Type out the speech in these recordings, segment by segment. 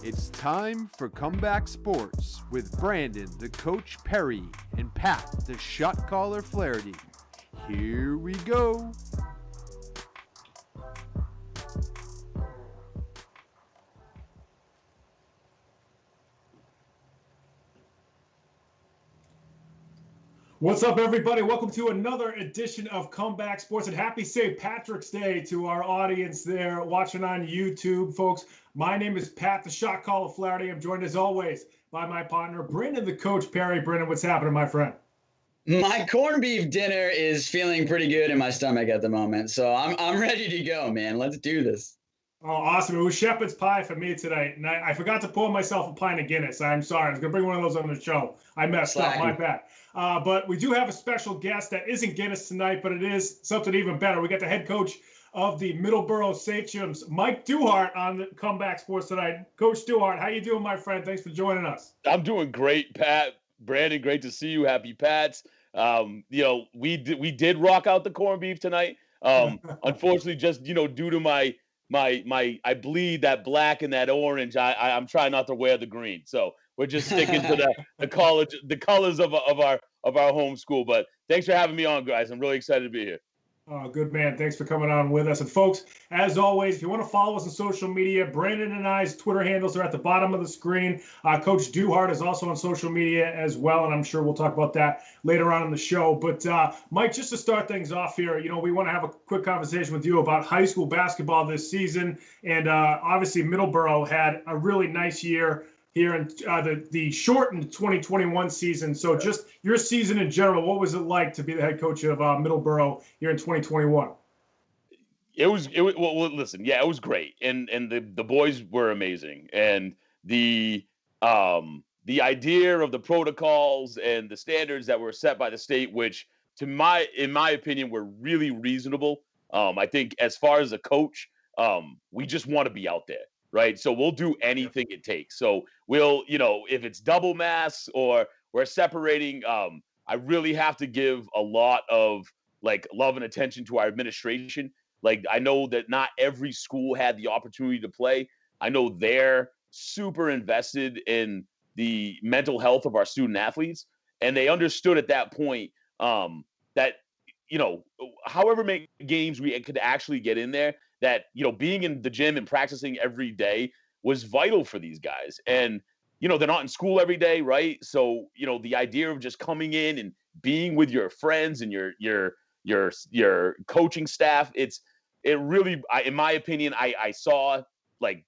It's time for Comeback Sports with Brandon, the Coach Perry, and Pat, the shot caller Flaherty. Here we go. What's up, everybody? Welcome to another edition of Comeback Sports, and happy St. Patrick's Day to our audience there watching on YouTube, folks. My name is Pat, the shot caller Flaherty. I'm joined as always by my partner, Brandon, the Coach Perry. Brandon, what's happening, my friend? My corned beef dinner is feeling pretty good in my stomach at the moment, so I'm ready to go, man. Let's do this. Oh, awesome. It was shepherd's pie for me tonight, and I forgot to pour myself a pint of Guinness. I'm sorry. I was going to bring one of those on the show. I messed up. My bad. But we do have a special guest that isn't Guinness tonight, but it is something even better. We got the head coach of the Middleboro Sachems, Mike Duarte, on the Comeback Sports tonight. Coach Duarte, how you doing, my friend? Thanks for joining us. I'm doing great, Pat. Brandon, great to see you. Happy Pats. We did rock out the corned beef tonight. Unfortunately, just due to my I bleed that black and that orange. I'm trying not to wear the green, so we're just sticking to the colors of our home school. But thanks for having me on, guys. I'm really excited to be here. Good man. Thanks for coming on with us. And folks, as always, if you want to follow us on social media, Brandon and I's Twitter handles are at the bottom of the screen. Coach Duarte is also on social media as well, and I'm sure we'll talk about that later on in the show. But Mike, just to start things off here, we want to have a quick conversation with you about high school basketball this season. And obviously, Middleboro had a really nice year here in the shortened 2021 season. So just your season in general, what was it like to be the head coach of Middleboro here in 2021? Well, listen, yeah, it was great. And the boys were amazing. And the idea of the protocols and the standards that were set by the state, which in my opinion, were really reasonable. I think as far as a coach, we just want to be out there. Right. So we'll do anything it takes. So we'll, if it's double masks or we're separating, I really have to give a lot of love and attention to our administration. I know that not every school had the opportunity to play. I know they're super invested in the mental health of our student athletes. And they understood at that point that, however many games we could actually get in there, that, being in the gym and practicing every day was vital for these guys. And, they're not in school every day, right? So, the idea of just coming in and being with your friends and your coaching staff, it really, in my opinion, I saw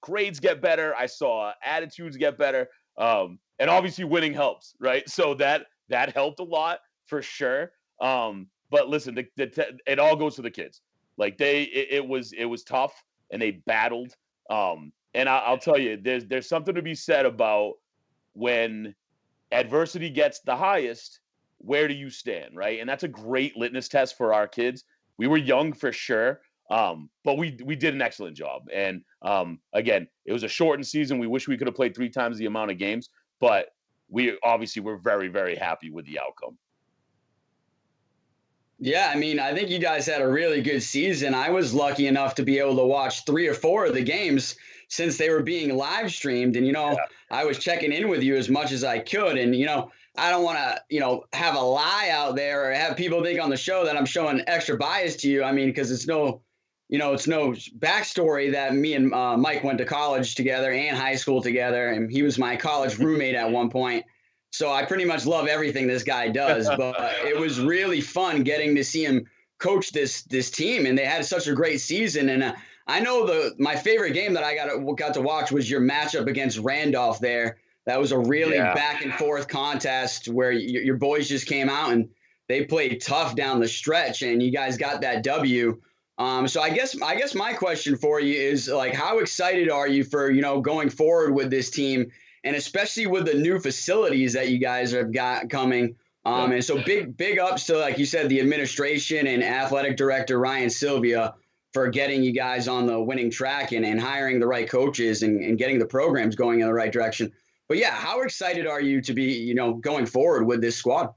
grades get better. I saw attitudes get better. And obviously winning helps, right? So that helped a lot for sure. But listen, it all goes to the kids. It was tough and they battled. And I'll tell you, there's something to be said about when adversity gets the highest, where do you stand, right? And that's a great litmus test for our kids. We were young for sure, but we did an excellent job. And again, it was a shortened season. We wish we could have played 3 times the amount of games, but we obviously were very, very happy with the outcome. Yeah, I think you guys had a really good season. I was lucky enough to be able to watch 3 or 4 of the games since they were being live streamed. And, I was checking in with you as much as I could. And, I don't want to, have a lie out there or have people think on the show that I'm showing extra bias to you. Because it's no backstory that me and Mike went to college together and high school together. And he was my college roommate at one point. So I pretty much love everything this guy does, but it was really fun getting to see him coach this team, and they had such a great season. And I know my favorite game that I got to watch was your matchup against Randolph there. That was a really back and forth contest where your boys just came out and they played tough down the stretch, and you guys got that W. So I guess my question for you is how excited are you for going forward with this team? And especially with the new facilities that you guys have got coming. And so big ups to, like you said, the administration and athletic director Ryan Sylvia for getting you guys on the winning track and hiring the right coaches and getting the programs going in the right direction. But yeah, how excited are you to be, going forward with this squad?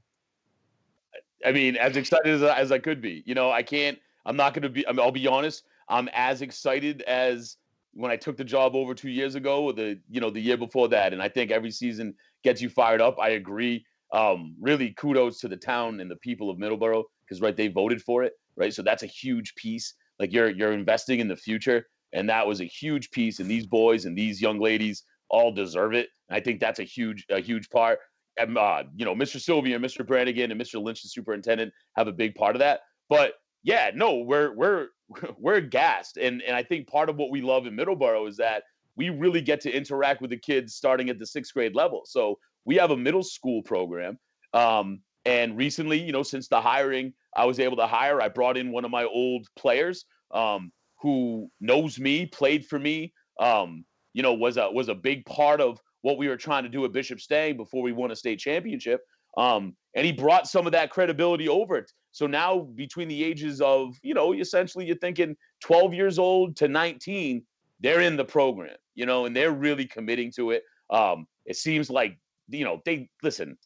As excited as I could be. I'll be honest. I'm as excited as when I took the job over 2 years ago, or the year before that. And I think every season gets you fired up. I agree. Really kudos to the town and the people of Middleboro, because right, they voted for it, right? So that's a huge piece. Like you're investing in the future, and that was a huge piece. And these boys and these young ladies all deserve it. I think that's a huge part. And, Mr. Sylvia, Mr. Brannigan, and Mr. Lynch, the superintendent, have a big part of that. But yeah, no, we're gassed. And I think part of what we love in Middleboro is that we really get to interact with the kids starting at the 6th grade level. So we have a middle school program. And recently, since the hiring, I was able to hire, I brought in one of my old players who knows me, played for me, was a big part of what we were trying to do at Bishop Stang before we won a state championship. And he brought some of that credibility over. So now between the ages of, essentially you're thinking 12 years old to 19, they're in the program, and they're really committing to it. It seems like, they listen,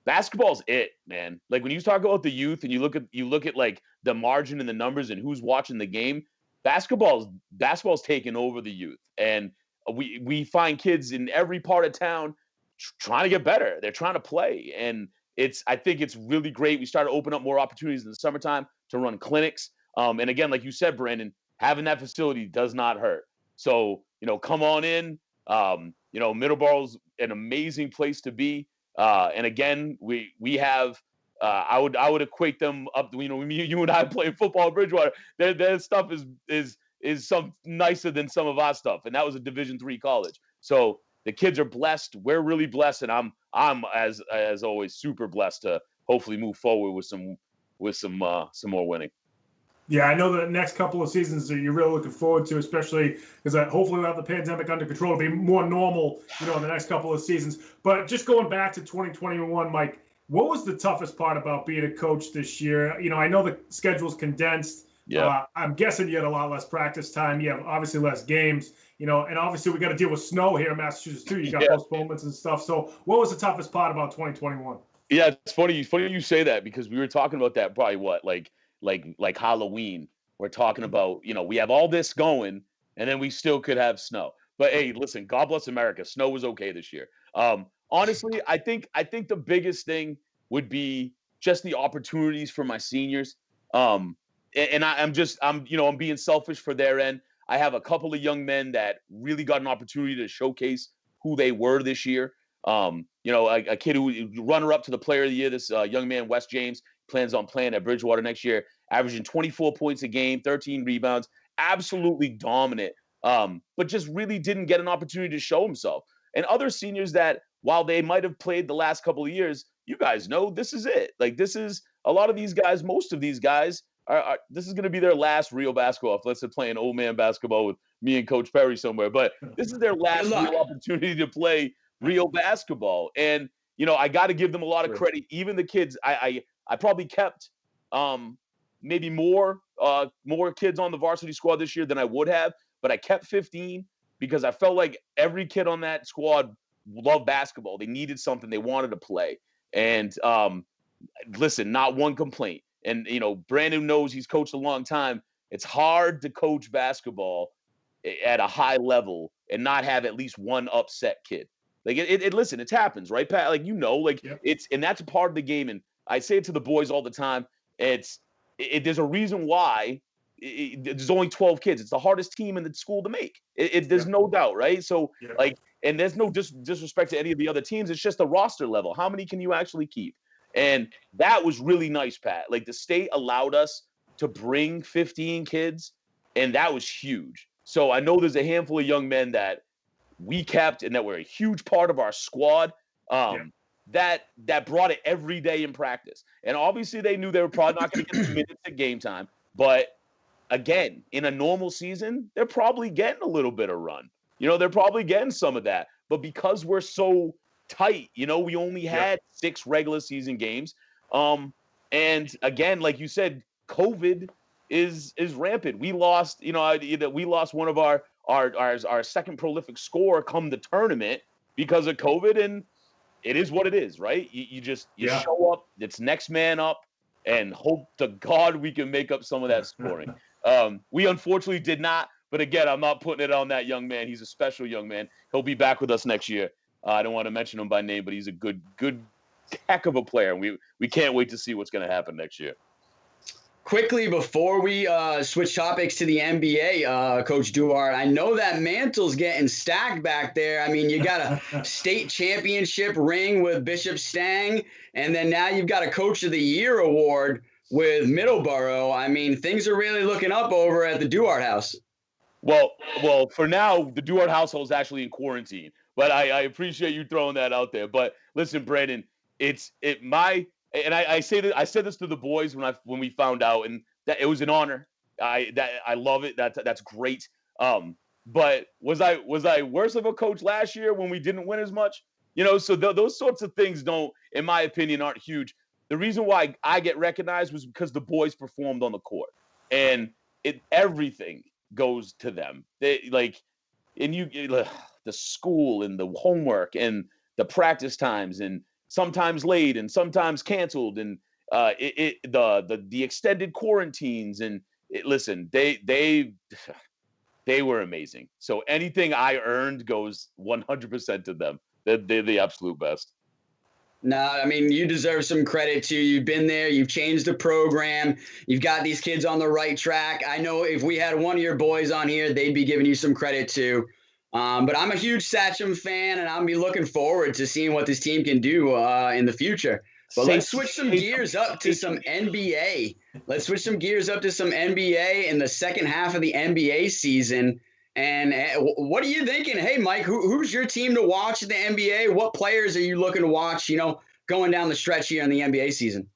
basketball's it, man. Like when you talk about the youth and you look at like the margin and the numbers and who's watching the game, basketball's taking over the youth. And we find kids in every part of town trying to get better. They're trying to play. And I think it's really great. We started to open up more opportunities in the summertime to run clinics. And again, like you said, Brandon, having that facility does not hurt. So, come on in. Middleboro's an amazing place to be. And again, we have, I would equate them up. You and I playing football at Bridgewater. Their stuff is some nicer than some of our stuff, and that was a Division III college. So the kids are blessed. We're really blessed, and I'm as always super blessed to hopefully move forward with some more winning. Yeah, I know the next couple of seasons that you're really looking forward to, especially because hopefully we'll have the pandemic under control. It'll be more normal, in the next couple of seasons. But just going back to 2021, Mike, what was the toughest part about being a coach this year? I know the schedule's condensed. Yeah. I'm guessing you had a lot less practice time. You have obviously less games, and obviously we got to deal with snow here in Massachusetts too. You got postponements and stuff. So what was the toughest part about 2021? Yeah, it's funny you say that, because we were talking about that probably like Halloween. We're talking about, we have all this going, and then we still could have snow. But hey, listen, God bless America. Snow was okay this year. Honestly, I think the biggest thing would be just the opportunities for my seniors. And I'm being selfish for their end. I have a couple of young men that really got an opportunity to showcase who they were this year. A kid who runner up to the player of the year, this young man, Wes James, plans on playing at Bridgewater next year, averaging 24 points a game, 13 rebounds, absolutely dominant, but just really didn't get an opportunity to show himself. And other seniors that, while they might have played the last couple of years, you guys know this is it. Like this is a lot of these guys, most of these guys, this is going to be their last real basketball. Let's say playing old man basketball with me and Coach Perry somewhere, but this is their last real opportunity to play real basketball. And, I got to give them a lot of credit. Even the kids, I probably kept maybe more kids on the varsity squad this year than I would have, but I kept 15 because I felt like every kid on that squad loved basketball. They needed something. They wanted to play. And listen, not one complaint. And, Brandon knows, he's coached a long time. It's hard to coach basketball at a high level and not have at least one upset kid. Like listen, it happens, right, Pat? Like, and that's a part of the game. And I say it to the boys all the time. There's a reason why there's only 12 kids. It's the hardest team in the school to make. There's no doubt, right? So and there's no disrespect to any of the other teams. It's just the roster level. How many can you actually keep? And that was really nice, Pat. Like the state allowed us to bring 15 kids, and that was huge. So I know there's a handful of young men that we kept and that were a huge part of our squad that brought it every day in practice. And obviously they knew they were probably not going to get the minutes at game time. But again, in a normal season, they're probably getting a little bit of run. They're probably getting some of that. But because we're so tight, we only had 6 regular season games. And again, like you said, COVID is rampant. We lost, we lost one of our second prolific scorer come the tournament because of COVID, and it is what it is, right? You show up, it's next man up, and hope to God we can make up some of that scoring. We unfortunately did not. But again, I'm not putting it on that young man. He's a special young man. He'll be back with us next year. I don't want to mention him by name, but he's a good heck of a player. We can't wait to see what's going to happen next year. Quickly, before we switch topics to the NBA, Coach Duarte, I know that mantle's getting stacked back there. I mean, you got a state championship ring with Bishop Stang, and then now you've got a Coach of the Year award with Middleboro. I mean, things are really looking up over at the Duarte house. Well, for now, the Duarte household is actually in quarantine, but I appreciate you throwing that out there. But listen, Brandon, I said this to the boys when we found out, and that it was an honor. I love it. That's great. But was I worse of a coach last year when we didn't win as much? So those sorts of things in my opinion, aren't huge. The reason why I get recognized was because the boys performed on the court, and everything goes to them. The school and the homework and the practice times and sometimes late and sometimes canceled, and the extended quarantines, and they were amazing. So anything I earned goes 100% to them. They're the absolute best. No, I mean, you deserve some credit too. You've been there. You've changed the program. You've got these kids on the right track. I know if we had one of your boys on here, they'd be giving you some credit too. But I'm a huge Sachem fan, and I'll be looking forward to seeing what this team can do in the future. But let's switch some gears up to some NBA. Let's switch some gears up to some NBA in the second half of the NBA season. And what are you thinking? Hey, Mike, who's your team to watch in the NBA? What players are you looking to watch, going down the stretch here in the NBA season?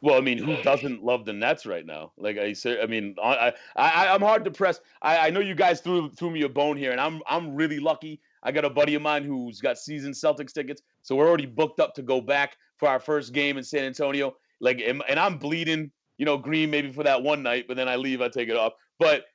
Well, I mean, who doesn't love the Nets right now? Like I said, I mean, I'm hard to press. I know you guys threw me a bone here, and I'm really lucky. I got a buddy of mine who's got season Celtics tickets, so we're already booked up to go back for our first game in San Antonio. And I'm bleeding, green maybe for that one night, but then I leave, I take it off. But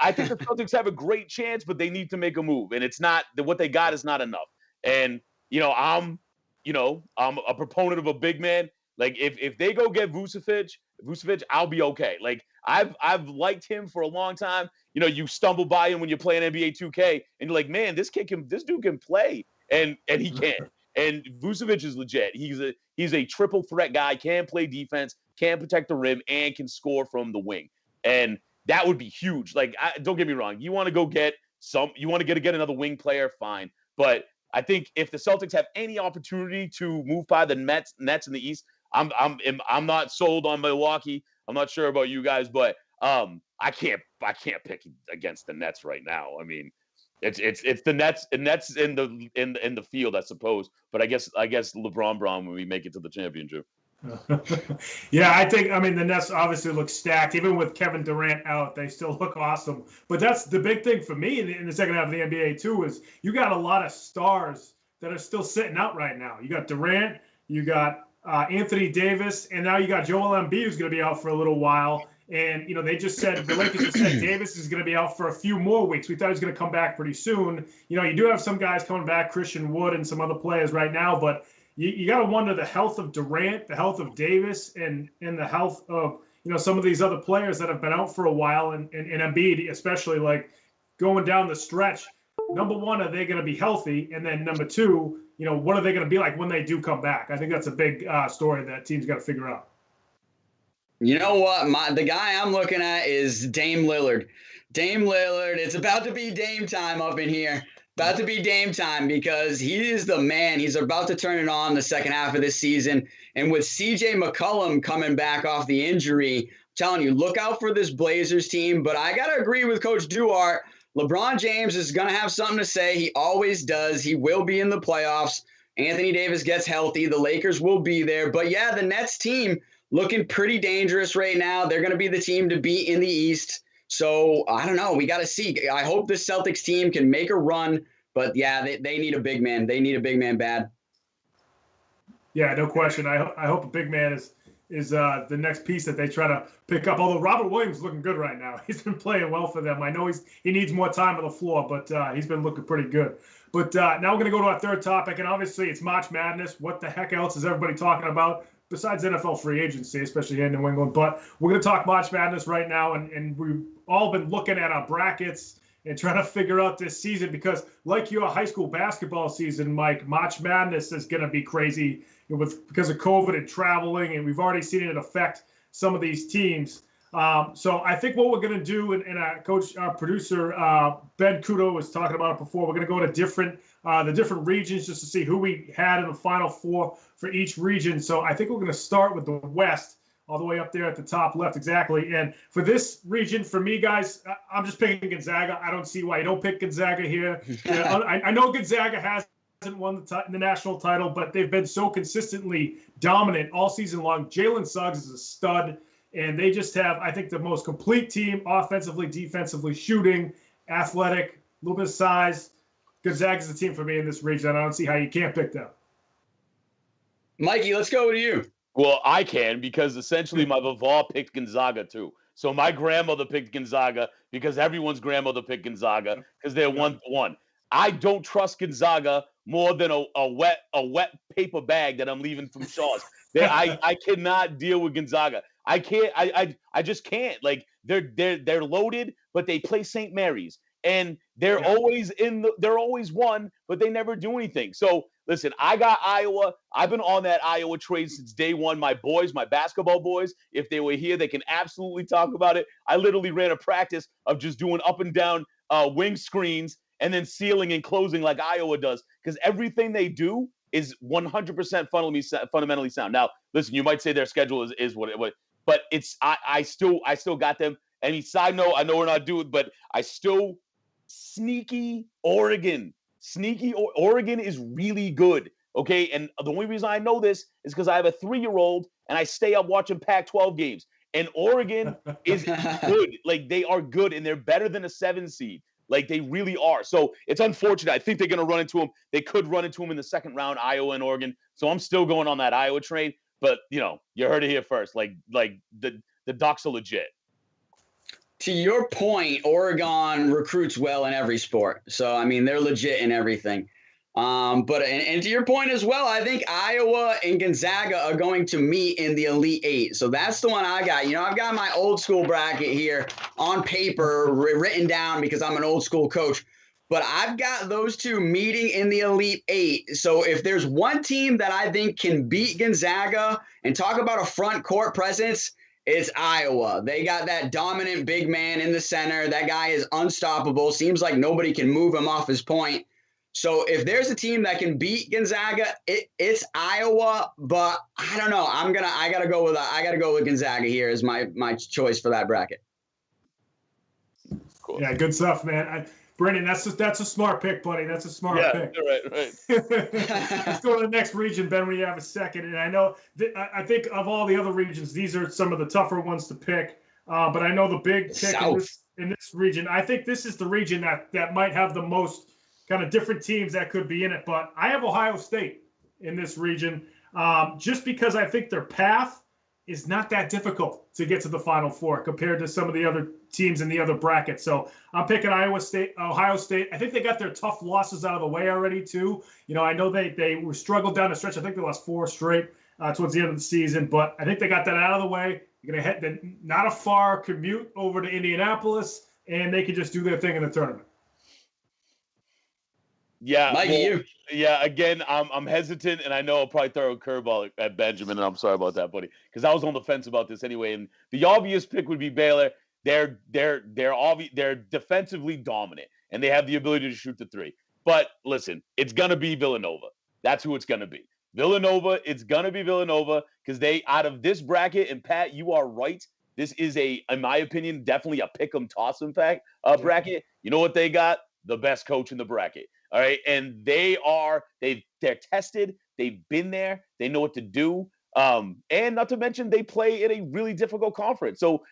I think the Celtics have a great chance, but they need to make a move, and it's not what they got is not enough. And I'm a proponent of a big man. Like if they go get Vucevic, I'll be okay. Like I've liked him for a long time. You stumble by him when you're playing NBA 2K, and you're like, man, this dude can play, and he can. And Vucevic is legit. He's a triple threat guy. Can play defense, can protect the rim, and can score from the wing. And that would be huge. Like, don't get me wrong. You want to get another wing player, fine. But I think if the Celtics have any opportunity to move by the Nets in the East, I'm not sold on Milwaukee. I'm not sure about you guys, but I can't pick against the Nets right now. I mean, it's the Nets and Nets in the field, I suppose. But I guess LeBron when we make it to the championship. Yeah, the Nets obviously look stacked. Even with Kevin Durant out, they still look awesome. But that's the big thing for me in the second half of the NBA too, is you got a lot of stars that are still sitting out right now. You got Durant, you got Anthony Davis, and now you got Joel Embiid, who's going to be out for a little while. And, they just said, the Lakers just said Davis is going to be out for a few more weeks. We thought he was going to come back pretty soon. You do have some guys coming back, Christian Wood and some other players right now, but you got to wonder the health of Durant, the health of Davis, and the health of, some of these other players that have been out for a while, and Embiid, especially, like, going down the stretch. Number one, are they going to be healthy? And then number two, what are they going to be like when they do come back? I think that's a big story that team's got to figure out. You know what? The guy I'm looking at is Dame Lillard. Dame Lillard, it's about to be Dame time up in here. About to be Dame time because he is the man. He's about to turn it on the second half of this season. And with CJ McCollum coming back off the injury, I'm telling you, look out for this Blazers team. But I got to agree with Coach Duarte. LeBron James is going to have something to say. He always does. He will be in the playoffs. Anthony Davis gets healthy. The Lakers will be there. But, yeah, the Nets team looking pretty dangerous right now. They're going to be the team to beat in the East. So, I don't know. We got to see. I hope the Celtics team can make a run. But, yeah, they need a big man. They need a big man bad. Yeah, no question. I hope a big man is the next piece that they try to pick up. Although Robert Williams is looking good right now. He's been playing well for them. I know he needs more time on the floor, but he's been looking pretty good. But now we're going to go to our third topic, and obviously it's March Madness. What the heck else is everybody talking about besides NFL free agency, especially here in New England. But we're going to talk March Madness right now, and we've all been looking at our brackets and trying to figure out this season because, like your high school basketball season, Mike, March Madness is going to be crazy because of COVID and traveling, and we've already seen it affect some of these teams. So I think what we're going to do, and our producer, Ben Kudo was talking about it before, we're going to go to the different regions just to see who we had in the Final Four for each region. So I think we're going to start with the West, all the way up there at the top left, exactly. And for this region, for me, guys, I'm just picking Gonzaga. I don't see why you don't pick Gonzaga here. I know Gonzaga hasn't won the national title, but they've been so consistently dominant all season long. Jalen Suggs is a stud. And they just have, I think, the most complete team, offensively, defensively, shooting, athletic, a little bit of size. Gonzaga's the team for me in this region, and I don't see how you can't pick them. Mikey, let's go with you. Well, I can because essentially my Vavall picked Gonzaga too. So my grandmother picked Gonzaga because everyone's grandmother picked Gonzaga because they're 1-1. I don't trust Gonzaga more than a wet paper bag that I'm leaving from Shaw's. I cannot deal with Gonzaga. I can't. I just can't. Like they're loaded, but they play St. Mary's, and they're always they're always one, but they never do anything. So listen, I got Iowa. I've been on that Iowa train since day one. My boys, my basketball boys, if they were here, they can absolutely talk about it. I literally ran a practice of just doing up and down wing screens and then sealing and closing like Iowa does, because everything they do is 100% fundamentally sound. Now, listen, you might say their schedule is what it. But it's I still got them. And side note, I know we're not doing, but I still sneaky Oregon. Oregon is really good. Okay. And the only reason I know this is because I have a 3-year-old and I stay up watching Pac-12 games. And Oregon is good. Like they are good and they're better than a 7 seed. Like they really are. So it's unfortunate. I think they're going to run into them. They could run into them in the second round, Iowa and Oregon. So I'm still going on that Iowa train. But, you heard it here first. Like the Ducks are legit. To your point, Oregon recruits well in every sport. So, I mean, they're legit in everything. But to your point as well, I think Iowa and Gonzaga are going to meet in the Elite Eight. So that's the one I got. I've got my old school bracket here on paper written down because I'm an old school coach. But I've got those two meeting in the Elite Eight. So if there's one team that I think can beat Gonzaga and talk about a front court presence, it's Iowa. They got that dominant big man in the center. That guy is unstoppable. Seems like nobody can move him off his point. So if there's a team that can beat Gonzaga, it's Iowa. But I don't know. I gotta go with Gonzaga here as my choice for that bracket. Cool. Yeah, good stuff, man. Brendan, that's a smart pick, buddy. That's a smart pick. Right. Let's go to the next region, Ben, when you have a second. And I know, I think of all the other regions, these are some of the tougher ones to pick. But I know the big pick in this region, I think this is the region that might have the most kind of different teams that could be in it. But I have Ohio State in this region just because I think their path is not that difficult to get to the Final Four compared to some of the other teams in the other brackets. So I'm picking Ohio State. I think they got their tough losses out of the way already too. I know they were struggled down the stretch. I think they lost 4 straight towards the end of the season, but I think they got that out of the way. They're going to head not a far commute over to Indianapolis, and they can just do their thing in the tournament. Yeah, Mikey, yeah. Again, I'm hesitant, and I know I'll probably throw a curveball at Benjamin, and I'm sorry about that, buddy, because I was on the fence about this anyway. And the obvious pick would be Baylor. They're defensively dominant, and they have the ability to shoot the 3. But listen, it's gonna be Villanova. That's who it's gonna be. It's gonna be Villanova because they out of this bracket. And Pat, you are right. This is in my opinion, definitely a pick 'em toss 'em bracket. You know what they got? The best coach in the bracket. All right. And they're tested. They've been there. They know what to do. And not to mention they play in a really difficult conference. So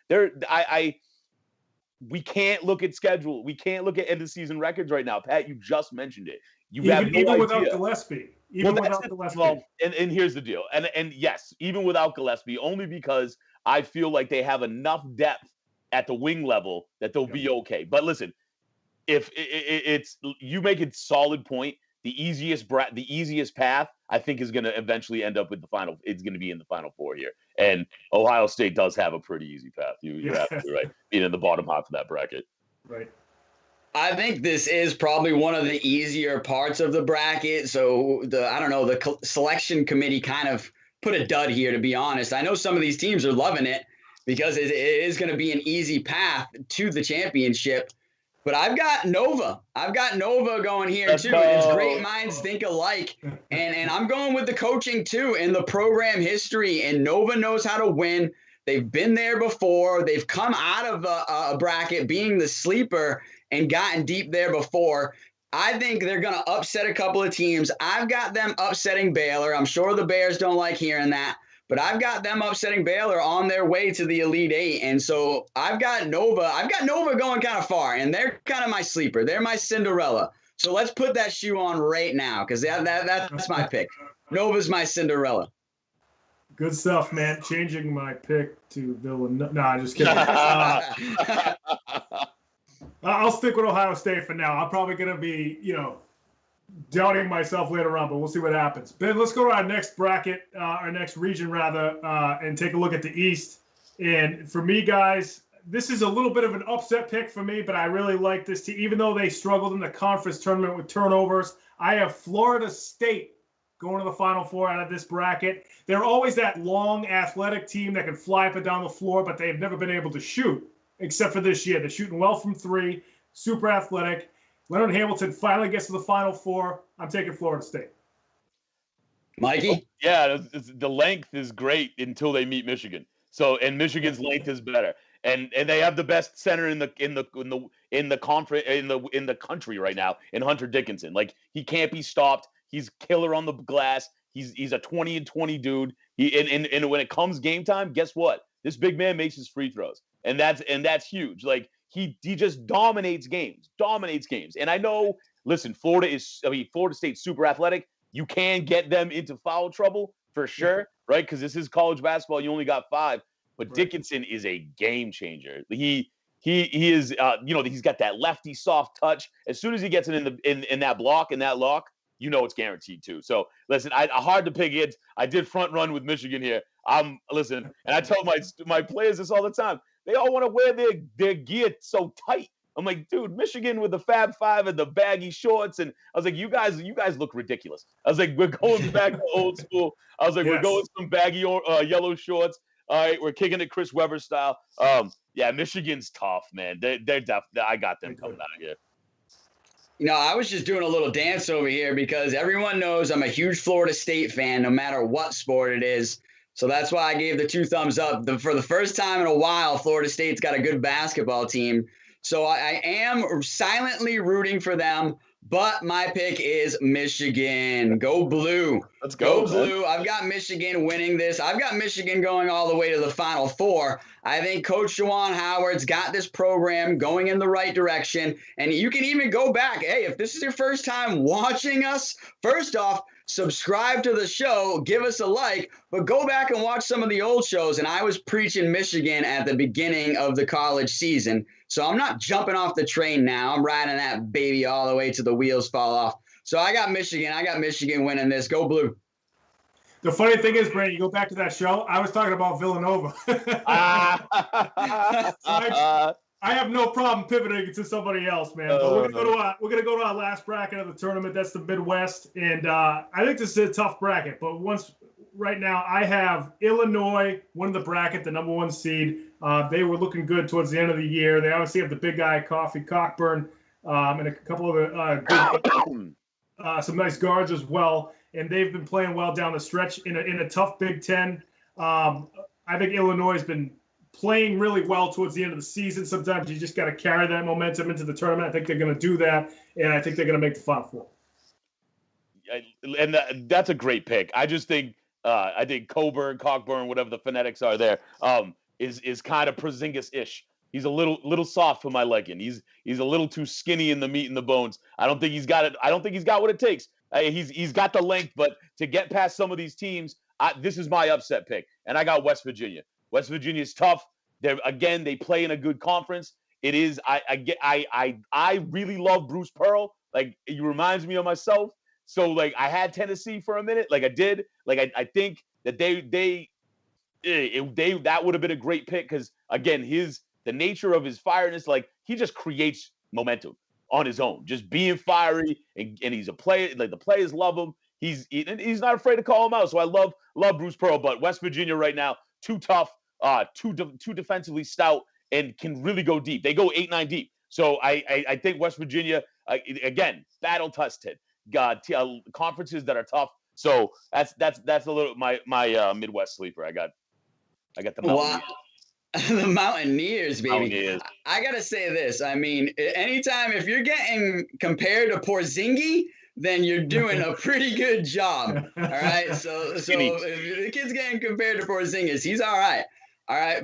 we can't look at schedule. We can't look at end of season records right now. Pat, you just mentioned it. Even without Gillespie. Well, and here's the deal. And yes, even without Gillespie, only because I feel like they have enough depth at the wing level that they'll be okay. But listen, if you make a solid point the easiest path, I think, is going to eventually end up with the final. It's going to be in the Final Four here, and Ohio State does have a pretty easy path. You're absolutely right, being in the bottom half of that bracket. Right. I think this is probably one of the easier parts of the bracket. So the selection committee kind of put a dud here, to be honest. I know some of these teams are loving it because it is going to be an easy path to the championship. But I've got Nova. Going here too. It's great minds think alike. And I'm going with the coaching too and the program history. And Nova knows how to win. They've been there before. They've come out of a bracket being the sleeper and gotten deep there before. I think they're going to upset a couple of teams. I've got them upsetting Baylor. I'm sure the Bears don't like hearing that, but I've got them upsetting Baylor on their way to the Elite Eight. And so I've got Nova going kind of far, and they're kind of my sleeper. They're my Cinderella. So let's put that shoe on right now because that's my pick. Nova's my Cinderella. Good stuff, man. Changing my pick to Villanova. No, I'm just kidding. I'll stick with Ohio State for now. I'm probably going to be, doubting myself later on, but we'll see what happens. Ben, let's go to our next bracket, our next region, rather, and take a look at the East. And for me, guys, this is a little bit of an upset pick for me, but I really like this team. Even though they struggled in the conference tournament with turnovers, I have Florida State going to the Final Four out of this bracket. They're always that long, athletic team that can fly up and down the floor, but they've never been able to shoot, except for this year. They're shooting well from three, super athletic. Leonard Hamilton finally gets to the Final Four. I'm taking Florida State. Mikey? Yeah, the length is great until they meet Michigan. So, and Michigan's length is better, and they have the best center in the country right now in Hunter Dickinson. Like, he can't be stopped. He's killer on the glass. He's a 20-20 dude. And when it comes game time, guess what? This big man makes his free throws, and that's huge. Like, he just dominates games. And I know, listen, Florida State's super athletic. You can get them into foul trouble for sure, right? Because this is college basketball. You only got 5, but right. Dickinson is a game changer. He is, he's got that lefty soft touch. As soon as he gets it in that block and that lock, it's guaranteed too. So listen, hard to pick it. I did front run with Michigan here. Listen, and I tell my players this all the time. They all want to wear their gear so tight. I'm like, dude, Michigan with the Fab Five and the baggy shorts, and I was like, you guys look ridiculous. I was like, we're going back to old school. I was like, We're going some baggy yellow shorts. All right, we're kicking it Chris Webber style. Yeah, Michigan's tough, man. They're tough. I got them coming out of here. I was just doing a little dance over here because everyone knows I'm a huge Florida State fan, no matter what sport it is. So that's why I gave the 2 thumbs up. For the first time in a while, Florida State's got a good basketball team. So I am silently rooting for them, but my pick is Michigan. Go Blue. Let's go Blue. I've got Michigan winning this. I've got Michigan going all the way to the Final Four. I think Coach Juwan Howard's got this program going in the right direction. And you can even go back. Hey, if this is your first time watching us, first off, subscribe to the show, give us a like, but go back and watch some of the old shows. And I was preaching Michigan at the beginning of the college season. So I'm not jumping off the train now. I'm riding that baby all the way till the wheels fall off. So I got Michigan winning this. Go Blue. The funny thing is, Brandon, you go back to that show, I was talking about Villanova. I have no problem pivoting to somebody else, man. But we're gonna go to our last bracket of the tournament. That's the Midwest, and I think this is a tough bracket. But right now, I have Illinois winning the bracket, the number 1 seed. They were looking good towards the end of the year. They obviously have the big guy, Cockburn, and a couple of some nice guards as well. And they've been playing well down the stretch in a tough Big Ten. I think Illinois has been playing really well towards the end of the season. Sometimes you just got to carry that momentum into the tournament. I think they're going to do that, and I think they're going to make the Final Four. And that's a great pick. I just think Cockburn, whatever the phonetics are there, is kind of Porzingis-ish. He's a little soft for my liking. He's a little too skinny in the meat and the bones. I don't think he's got it. I don't think he's got what it takes. He's got the length, but to get past some of these teams, this is my upset pick, and I got West Virginia. West Virginia is tough. They play in a good conference. It is. I really love Bruce Pearl. Like, he reminds me of myself. So like I had Tennessee for a minute, like I did. Like I think that that would have been a great pick because again, the nature of his fireness, like he just creates momentum on his own, just being fiery, and he's a player. Like the players love him. He's not afraid to call him out. So I love Bruce Pearl, but West Virginia right now too tough, too defensively stout, and can really go deep. They go 8-9 deep. So I think West Virginia again battle tested, got conferences that are tough. So that's a little my Midwest sleeper. I got the Mountaineers. The Mountaineers, baby. Mountaineers. I gotta say this. I mean, anytime if you're getting compared to Porzingis, then you're doing a pretty good job. All right. So if the kid's getting compared to Porzingis, he's all right. All right.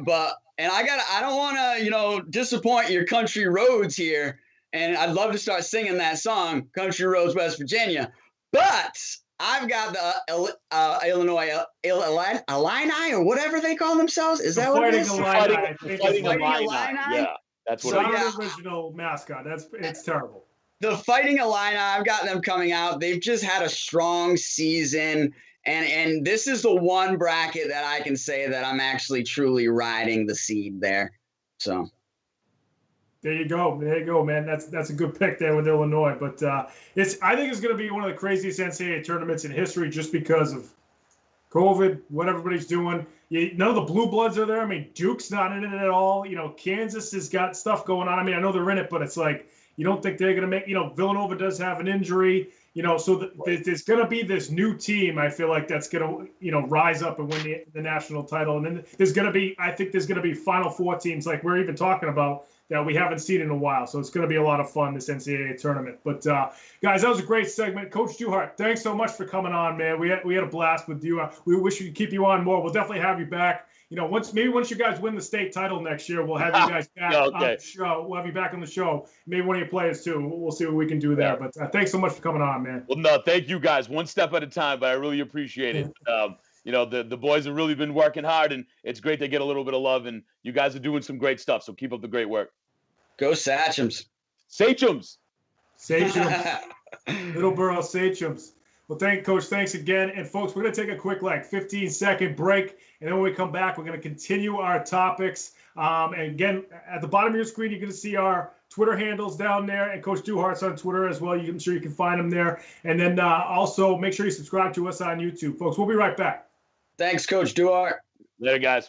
And I don't want to, disappoint your country roads here. And I'd love to start singing that song, Country Roads, West Virginia. But I've got the Illinois Illini or whatever they call themselves. Is that what it is? Fighting Illini. Yeah, that's what it is. Original mascot. It's terrible. The Fighting Illini, I've got them coming out. They've just had a strong season. And this is the one bracket that I can say that I'm actually truly riding the seed there. So there you go, man. That's a good pick there with Illinois. But I think it's going to be one of the craziest NCAA tournaments in history just because of COVID, what everybody's doing. None of the blue bloods are there. I mean, Duke's not in it at all. Kansas has got stuff going on. I mean, I know they're in it, but it's like you don't think they're going to make. Villanova does have an injury. So there's going to be this new team, I feel like, that's going to, rise up and win the national title. And then there's going to be Final Four teams like we're even talking about that we haven't seen in a while. So it's going to be a lot of fun, this NCAA tournament. But, guys, that was a great segment. Coach Duhart, thanks so much for coming on, man. We had a blast with you. We wish we could keep you on more. We'll definitely have you back. Once you guys win the state title next year, we'll have you guys back on the show. We'll have you back on the show. Maybe one of your players too. We'll see what we can do there. But thanks so much for coming on, man. Well, no, thank you guys. One step at a time, but I really appreciate it. The boys have really been working hard, and it's great to get a little bit of love. And you guys are doing some great stuff. So keep up the great work. Go Sachems. Sachems. Middleboro Sachems. Well, Coach. Thanks again. And, folks, we're going to take a quick, 15-second break. And then when we come back, we're going to continue our topics. And, again, at the bottom of your screen, you're going to see our Twitter handles down there. And Coach Duhart's on Twitter as well. I'm sure you can find him there. And then also make sure you subscribe to us on YouTube. Folks, we'll be right back. Thanks, Coach Duhart. Later, guys.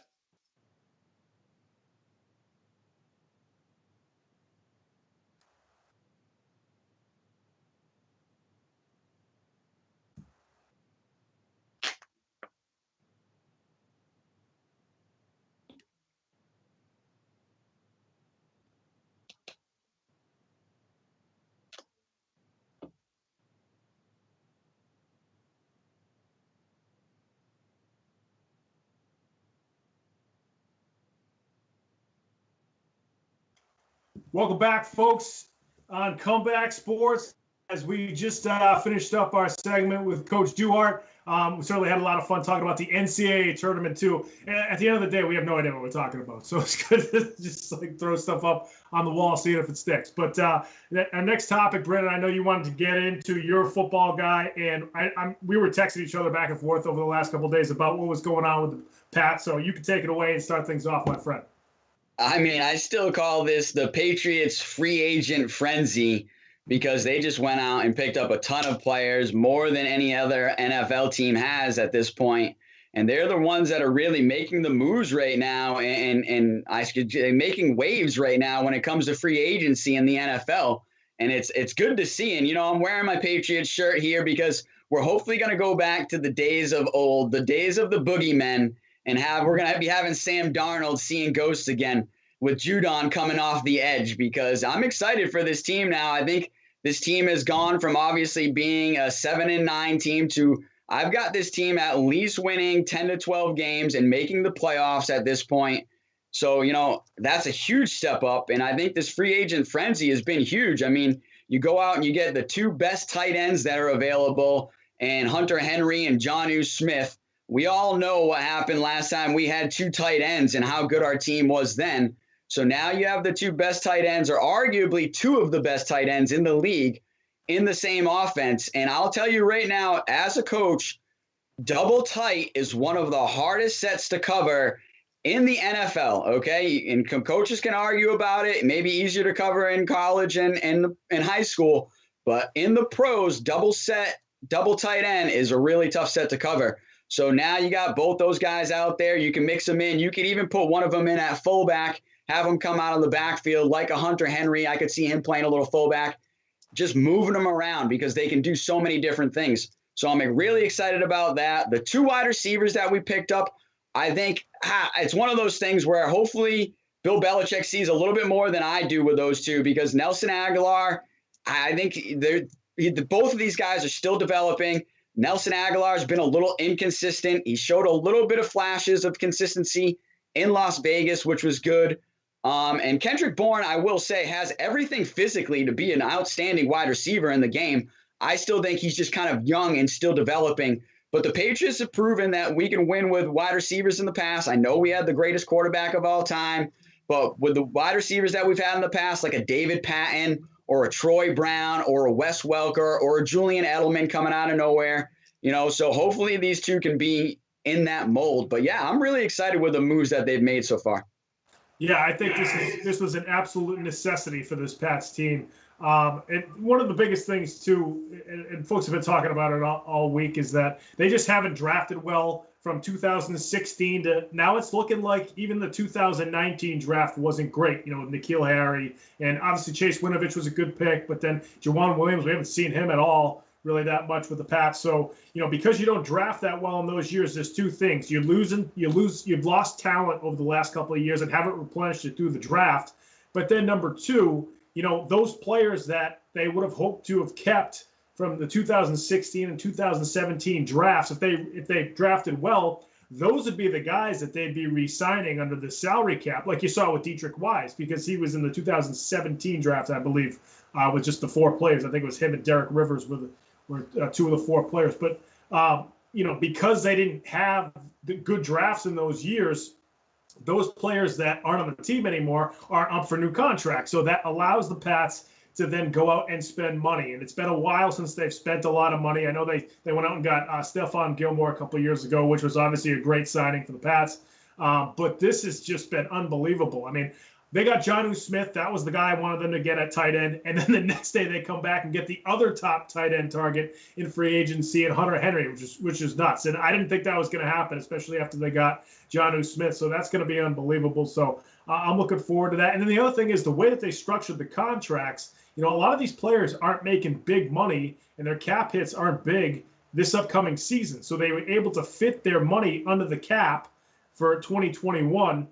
Welcome back, folks, on Comeback Sports. As we just finished up our segment with Coach Duhart, we certainly had a lot of fun talking about the NCAA tournament, too. And at the end of the day, we have no idea what we're talking about. So it's good to just throw stuff up on the wall, see if it sticks. But our next topic, Brendan, I know you wanted to get into your football guy. And we were texting each other back and forth over the last couple of days about what was going on with the Pats. So you can take it away and start things off, my friend. I mean, I still call this the Patriots free agent frenzy because they just went out and picked up a ton of players, more than any other NFL team has at this point. And they're the ones that are really making the moves right now and making waves right now when it comes to free agency in the NFL. And it's good to see. And, I'm wearing my Patriots shirt here because we're hopefully going to go back to the days of old, the days of the boogeymen. And we're going to be having Sam Darnold seeing ghosts again with Judon coming off the edge because I'm excited for this team now. I think this team has gone from obviously being a 7-9 team to I've got this team at least winning 10 to 12 games and making the playoffs at this point. So, that's a huge step up. And I think this free agent frenzy has been huge. I mean, you go out and you get the two best tight ends that are available and Hunter Henry and Jonnu Smith. We all know what happened last time we had two tight ends and how good our team was then. So now you have the two best tight ends or arguably two of the best tight ends in the league. in the same offense. And I'll tell you right now, as a coach, double tight is one of the hardest sets to cover in the NFL, okay? And coaches can argue about it. It may be easier to cover in college and high school, but in the pros, double tight end is a really tough set to cover. So now you got both those guys out there. You can mix them in. You can even put one of them in at fullback, have them come out of the backfield like a Hunter Henry. I could see him playing a little fullback, just moving them around because they can do so many different things. So I'm really excited about that. The 2 wide receivers that we picked up, I think it's one of those things where hopefully Bill Belichick sees a little bit more than I do with those two, because Nelson Aguilar, I think both of these guys are still developing. Nelson Aguilar has been a little inconsistent. He showed a little bit of flashes of consistency in Las Vegas, which was good. And Kendrick Bourne, I will say, has everything physically to be an outstanding wide receiver in the game. I still think he's just kind of young and still developing. But the Patriots have proven that we can win with wide receivers in the past. I know we had the greatest quarterback of all time, but with the wide receivers that we've had in the past, like a David Patton or a Troy Brown or a Wes Welker or a Julian Edelman coming out of nowhere, so hopefully these two can be in that mold. But yeah, I'm really excited with the moves that they've made so far. Yeah, I think this was an absolute necessity for this Pats team. And one of the biggest things too, and folks have been talking about it all week, is that they just haven't drafted well from 2016 to now. It's looking like even the 2019 draft wasn't great, with N'Keal Harry, and obviously Chase Winovich was a good pick, but then Jawan Williams, we haven't seen him at all really that much with the Pats. So, because you don't draft that well in those years, there's two things. You've lost talent over the last couple of years and haven't replenished it through the draft. But then number two, those players that they would have hoped to have kept from the 2016 and 2017 drafts, if they drafted well, those would be the guys that they'd be re-signing under the salary cap, like you saw with Deatrich Wise, because he was in the 2017 draft, I believe, with just the 4 players. I think it was him and Derek Rivers were 2 of the 4 players. But, because they didn't have the good drafts in those years, those players that aren't on the team anymore are up for new contracts. So that allows the Pats to then go out and spend money. And it's been a while since they've spent a lot of money. I know they went out and got Stephon Gilmore a couple of years ago, which was obviously a great signing for the Pats. But this has just been unbelievable. I mean, they got Jonnu Smith. That was the guy I wanted them to get at tight end. And then the next day they come back and get the other top tight end target in free agency and Hunter Henry, which is nuts. And I didn't think that was going to happen, especially after they got Jonnu Smith. So that's going to be unbelievable. So I'm looking forward to that. And then the other thing is the way that they structured the contracts. A lot of these players aren't making big money and their cap hits aren't big this upcoming season. So they were able to fit their money under the cap for 2021,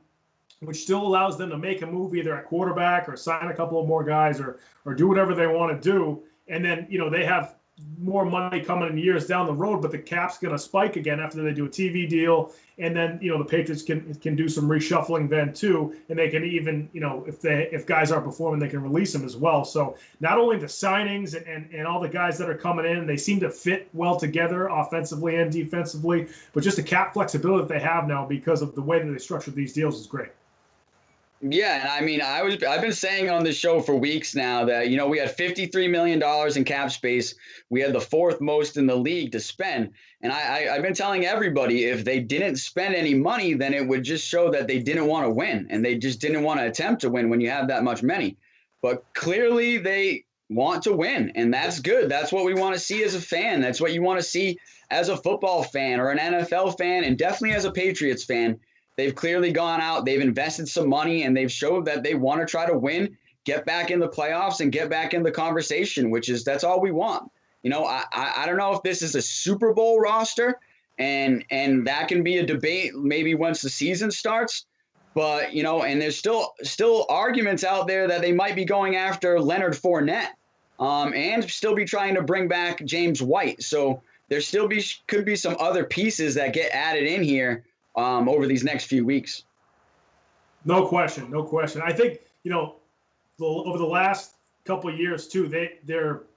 which still allows them to make a move either at quarterback or sign a couple of more guys or do whatever they want to do. And then, they have more money coming in years down the road, but the cap's going to spike again after they do a TV deal. And then, the Patriots can do some reshuffling then too. And they can even, if guys aren't performing, they can release them as well. So not only the signings and all the guys that are coming in, they seem to fit well together offensively and defensively, but just the cap flexibility that they have now because of the way that they structured these deals is great. Yeah, and I mean, I've been saying on this show for weeks now that, we had $53 million in cap space. We had the 4th most in the league to spend. And I've been telling everybody, if they didn't spend any money, then it would just show that they didn't want to win. And they just didn't want to attempt to win when you have that much money. But clearly they want to win. And that's good. That's what we want to see as a fan. That's what you want to see as a football fan or an NFL fan, and definitely as a Patriots fan. They've clearly gone out, they've invested some money, and they've showed that they want to try to win, get back in the playoffs, and get back in the conversation, that's all we want. I don't know if this is a Super Bowl roster, and that can be a debate maybe once the season starts. But, and there's still arguments out there that they might be going after Leonard Fournette and still be trying to bring back James White. So there could be some other pieces that get added in here over these next few weeks. No question. I think, over the last couple of years too,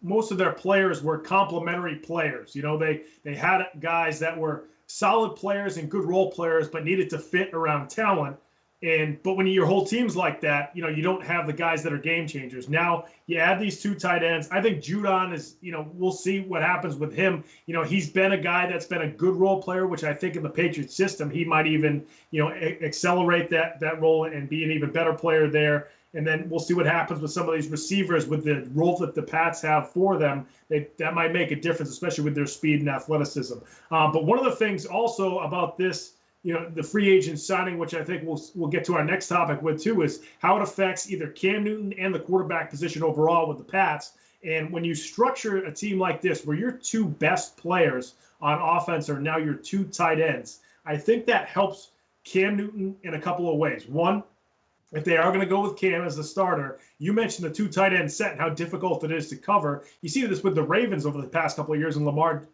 most of their players were complementary players. They had guys that were solid players and good role players, but needed to fit around talent. But when your whole team's like that, you don't have the guys that are game changers. Now you add these 2 tight ends. I think Judon is, we'll see what happens with him. He's been a guy that's been a good role player, which I think in the Patriots system, he might even, accelerate that role and be an even better player there. And then we'll see what happens with some of these receivers with the role that the Pats have for them. That might make a difference, especially with their speed and athleticism. But one of the things also about this, the free agent signing, which I think we'll get to our next topic with too, is how it affects either Cam Newton and the quarterback position overall with the Pats. And when you structure a team like this, where your 2 best players on offense are now your 2 tight ends, I think that helps Cam Newton in a couple of ways. One, if they are going to go with Cam as the starter, you mentioned the 2 tight end set and how difficult it is to cover. You see this with the Ravens over the past couple of years in Lamar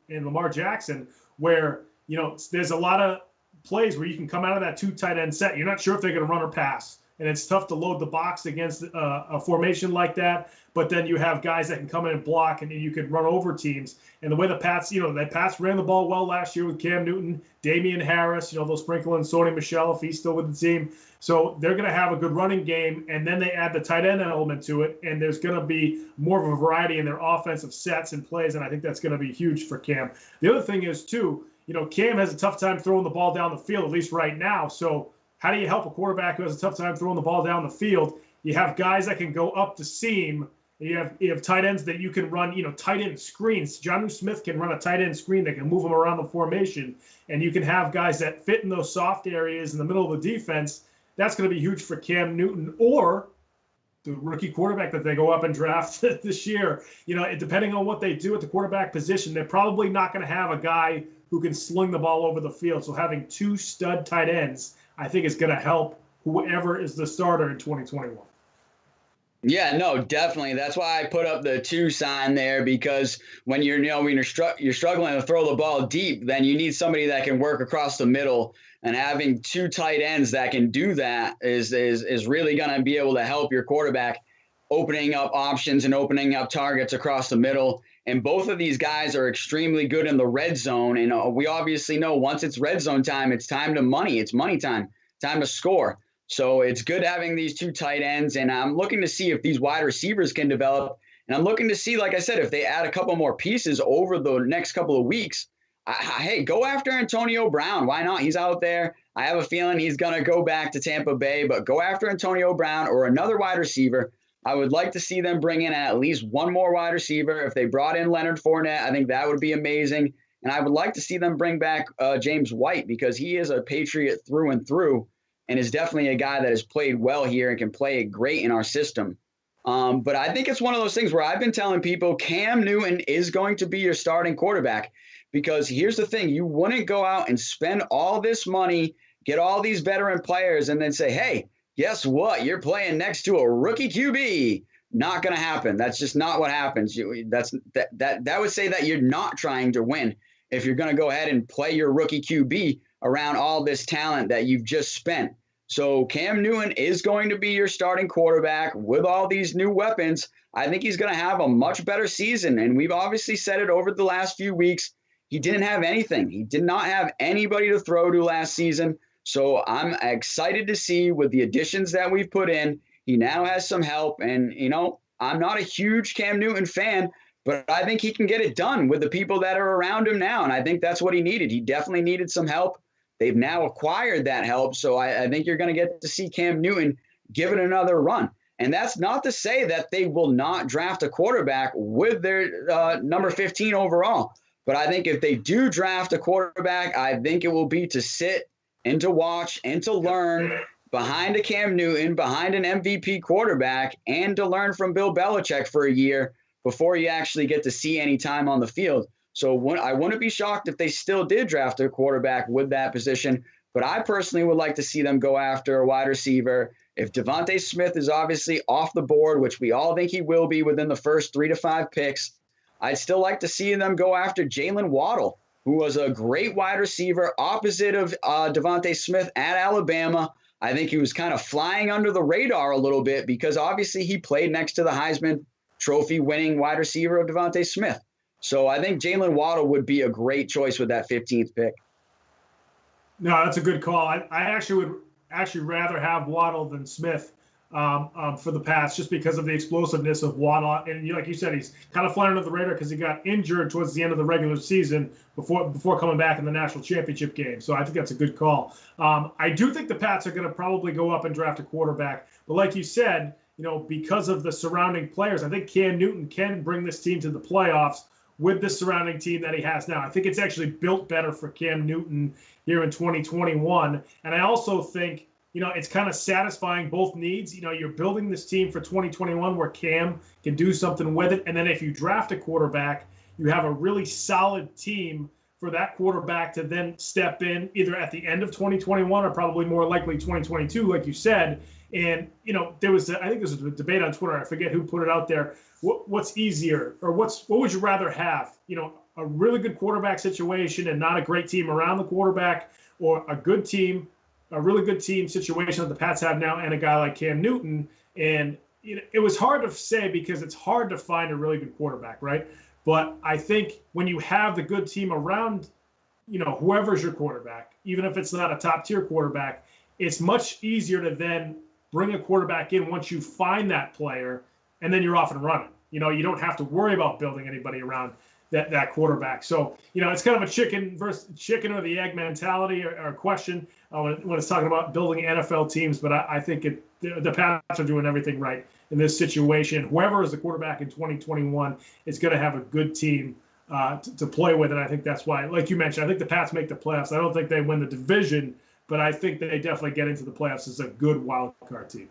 Jackson, where there's a lot of plays where you can come out of that 2 tight end set. You're not sure if they're going to run or pass, and it's tough to load the box against a formation like that. But then you have guys that can come in and block, and you can run over teams. And the way the Pats, the Pats ran the ball well last year with Cam Newton, Damian Harris, they'll sprinkle in Sony Michel if he's still with the team. So they're going to have a good running game, and then they add the tight end element to it, and there's going to be more of a variety in their offensive sets and plays, and I think that's going to be huge for Cam. The other thing is, too, Cam has a tough time throwing the ball down the field, at least right now. So how do you help a quarterback who has a tough time throwing the ball down the field? You have guys that can go up the seam. You have tight ends that you can run, tight end screens. Jonnu Smith can run a tight end screen that can move them around the formation. And you can have guys that fit in those soft areas in the middle of the defense. That's going to be huge for Cam Newton or the rookie quarterback that they go up and draft this year. Depending on what they do at the quarterback position, they're probably not going to have a guy who can sling the ball over the field. So having 2 stud tight ends, I think, is going to help whoever is the starter in 2021. Yeah, no, definitely. That's why I put up the 2 sign there, because when you're struggling to throw the ball deep, then you need somebody that can work across the middle, and having 2 tight ends that can do that is really going to be able to help your quarterback, opening up options and opening up targets across the middle. And both of these guys are extremely good in the red zone. And we obviously know once it's red zone time, it's time to money. It's money time to score. So it's good having these 2 tight ends. And I'm looking to see if these wide receivers can develop. And I'm looking to see, like I said, if they add a couple more pieces over the next couple of weeks. Hey, go after Antonio Brown. Why not? He's out there. I have a feeling he's going to go back to Tampa Bay, but go after Antonio Brown or another wide receiver. I would like to see them bring in at least 1 more wide receiver. If they brought in Leonard Fournette, I think that would be amazing. And I would like to see them bring back James White, because he is a Patriot through and through and is definitely a guy that has played well here and can play great in our system. But I think it's one of those things where I've been telling people Cam Newton is going to be your starting quarterback, because here's the thing. You wouldn't go out and spend all this money, get all these veteran players, and then say, hey, guess what? You're playing next to a rookie QB. Not going to happen. That's just not what happens. That would say that you're not trying to win if you're going to go ahead and play your rookie QB around all this talent that you've just spent. So Cam Newton is going to be your starting quarterback with all these new weapons. I think he's going to have a much better season. And we've obviously said it over the last few weeks. He didn't have anything. He did not have anybody to throw to last season. So I'm excited to see with the additions that we've put in, he now has some help. And, I'm not a huge Cam Newton fan, but I think he can get it done with the people that are around him now. And I think that's what he needed. He definitely needed some help. They've now acquired that help. So I think you're going to get to see Cam Newton give it another run. And that's not to say that they will not draft a quarterback with their number 15 overall. But I think if they do draft a quarterback, I think it will be to sit and to watch and to learn behind a Cam Newton, behind an MVP quarterback, and to learn from Bill Belichick for a year before you actually get to see any time on the field. So I wouldn't be shocked if they still did draft a quarterback with that position, but I personally would like to see them go after a wide receiver. If Devontae Smith is obviously off the board, which we all think he will be within the first 3 to 5 picks, I'd still like to see them go after Jalen Waddle, who was a great wide receiver opposite of Devontae Smith at Alabama. I think he was kind of flying under the radar a little bit because obviously he played next to the Heisman Trophy winning wide receiver of Devontae Smith. So I think Jalen Waddle would be a great choice with that 15th pick. No, that's a good call. I actually would actually rather have Waddle than Smith for the Pats, just because of the explosiveness of Waddle. And like you said, he's kind of flying under the radar because he got injured towards the end of the regular season before coming back in the national championship game. So I think that's a good call. I do think the Pats are going to probably go up and draft a quarterback. But like you said, because of the surrounding players, I think Cam Newton can bring this team to the playoffs with the surrounding team that he has now. I think it's actually built better for Cam Newton here in 2021. And I also think, it's kind of satisfying both needs. You're building this team for 2021 where Cam can do something with it. And then if you draft a quarterback, you have a really solid team for that quarterback to then step in either at the end of 2021 or probably more likely 2022, like you said. And, there was a debate on Twitter. I forget who put it out there. What's easier, or what would you rather have? A really good quarterback situation and not a great team around the quarterback, or a good team, a really good team situation that the Pats have now, and a guy like Cam Newton. And it was hard to say because it's hard to find a really good quarterback, right? But I think when you have the good team around, whoever's your quarterback, even if it's not a top tier quarterback, it's much easier to then bring a quarterback in once you find that player, and then you're off and running. You don't have to worry about building anybody around that quarterback. So, it's kind of a chicken or the egg mentality or question when it's talking about building NFL teams. But I think the Pats are doing everything right in this situation. Whoever is the quarterback in 2021 is going to have a good team to play with. And I think that's why, like you mentioned, I think the Pats make the playoffs. I don't think they win the division, but I think they definitely get into the playoffs as a good wild card team.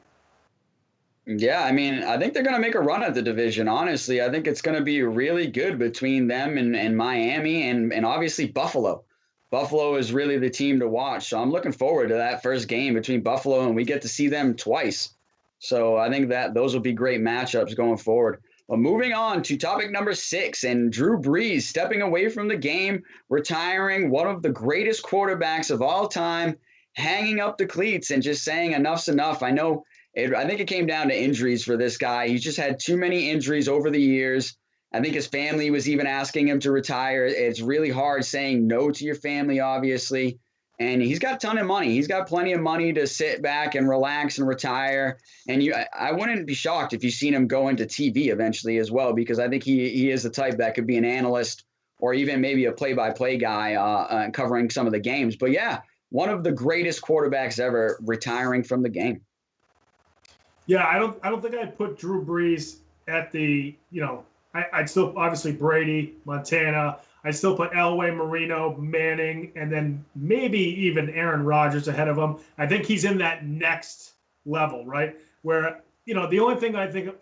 Yeah, I think they're going to make a run at the division, honestly. I think it's going to be really good between them and Miami and obviously Buffalo. Buffalo is really the team to watch. So I'm looking forward to that first game between Buffalo, and we get to see them twice. So I think that those will be great matchups going forward. But moving on to topic number 6, and Drew Brees stepping away from the game, retiring, one of the greatest quarterbacks of all time, hanging up the cleats and just saying enough's enough. I think it came down to injuries for this guy. He's just had too many injuries over the years. I think his family was even asking him to retire. It's really hard saying no to your family, obviously. And he's got a ton of money. He's got plenty of money to sit back and relax and retire. And I wouldn't be shocked if you've seen him go into TV eventually as well, because I think he is the type that could be an analyst or even maybe a play-by-play guy covering some of the games. But yeah, one of the greatest quarterbacks ever retiring from the game. Yeah, I don't think I'd put Drew Brees at the, I'd still obviously Brady, Montana. I'd still put Elway, Marino, Manning, and then maybe even Aaron Rodgers ahead of him. I think he's in that next level, right? Where, the only thing I think,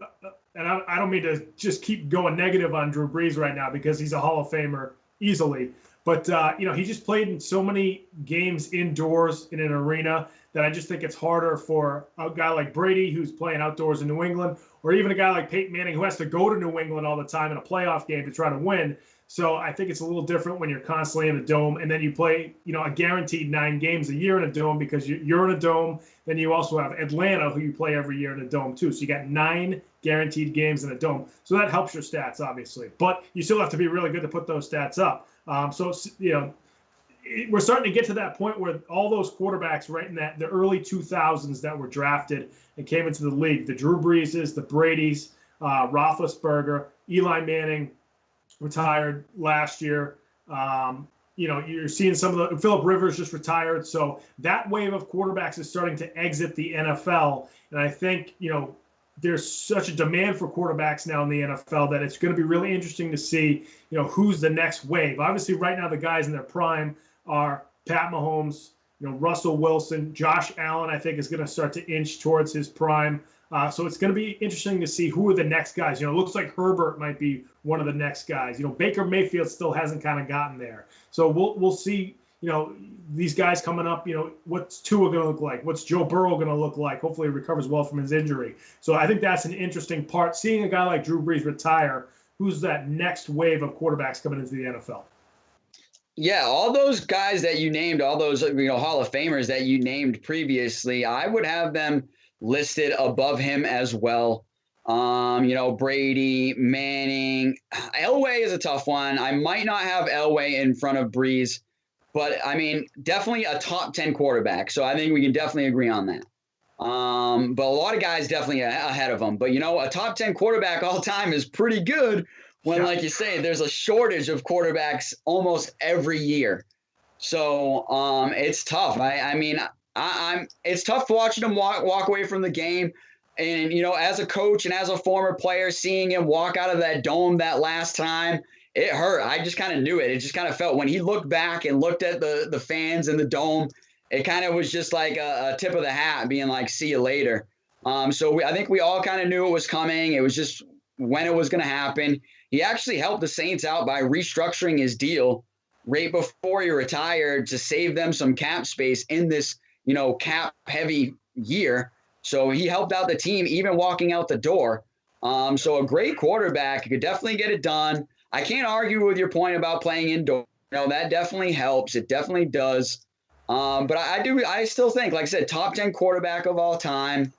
and I don't mean to just keep going negative on Drew Brees right now because he's a Hall of Famer easily. But, he just played in so many games indoors in an arena that I just think it's harder for a guy like Brady, who's playing outdoors in New England, or even a guy like Peyton Manning, who has to go to New England all the time in a playoff game to try to win. So I think it's a little different when you're constantly in a dome, and then you play, a guaranteed 9 games a year in a dome because you're in a dome. Then you also have Atlanta, who you play every year in a dome too. So you got 9 guaranteed games in a dome. So that helps your stats, obviously. But you still have to be really good to put those stats up. We're starting to get to that point where all those quarterbacks right in the early 2000s that were drafted and came into the league, the Drew Breeses, the Bradys, Roethlisberger, Eli Manning retired last year. You're seeing some of the Phillip Rivers just retired. So that wave of quarterbacks is starting to exit the NFL. And I think, there's such a demand for quarterbacks now in the NFL that it's going to be really interesting to see, who's the next wave. Obviously, right now, the guys in their prime are Pat Mahomes, Russell Wilson, Josh Allen, I think is going to start to inch towards his prime. So it's going to be interesting to see who are the next guys. It looks like Herbert might be one of the next guys. Baker Mayfield still hasn't kind of gotten there. So we'll see, these guys coming up, what's Tua going to look like? What's Joe Burrow going to look like? Hopefully he recovers well from his injury. So I think that's an interesting part. Seeing a guy like Drew Brees retire, who's that next wave of quarterbacks coming into the NFL? Yeah, all those guys that you named, all those Hall of Famers that you named previously, I would have them listed above him as well. Brady, Manning, Elway is a tough one. I might not have Elway in front of Brees. But I mean, definitely a top 10 quarterback. So I think we can definitely agree on that. But a lot of guys definitely ahead of him. But, a top 10 quarterback all time is pretty good when, like you say, there's a shortage of quarterbacks almost every year. So it's tough. I mean, it's tough watching him walk away from the game. And, as a coach and as a former player, seeing him walk out of that dome that last time, it hurt. I just kind of knew it. It just kind of felt when he looked back and looked at the fans in the dome, it kind of was just like a tip of the hat being like, see you later. So I think we all kind of knew it was coming. It was just when it was going to happen. He actually helped the Saints out by restructuring his deal right before he retired to save them some cap space in this, cap heavy year. So he helped out the team even walking out the door. So a great quarterback, could definitely get it done. I can't argue with your point about playing indoor. That definitely helps. It definitely does. But I still think, like I said, top 10 quarterback of all time.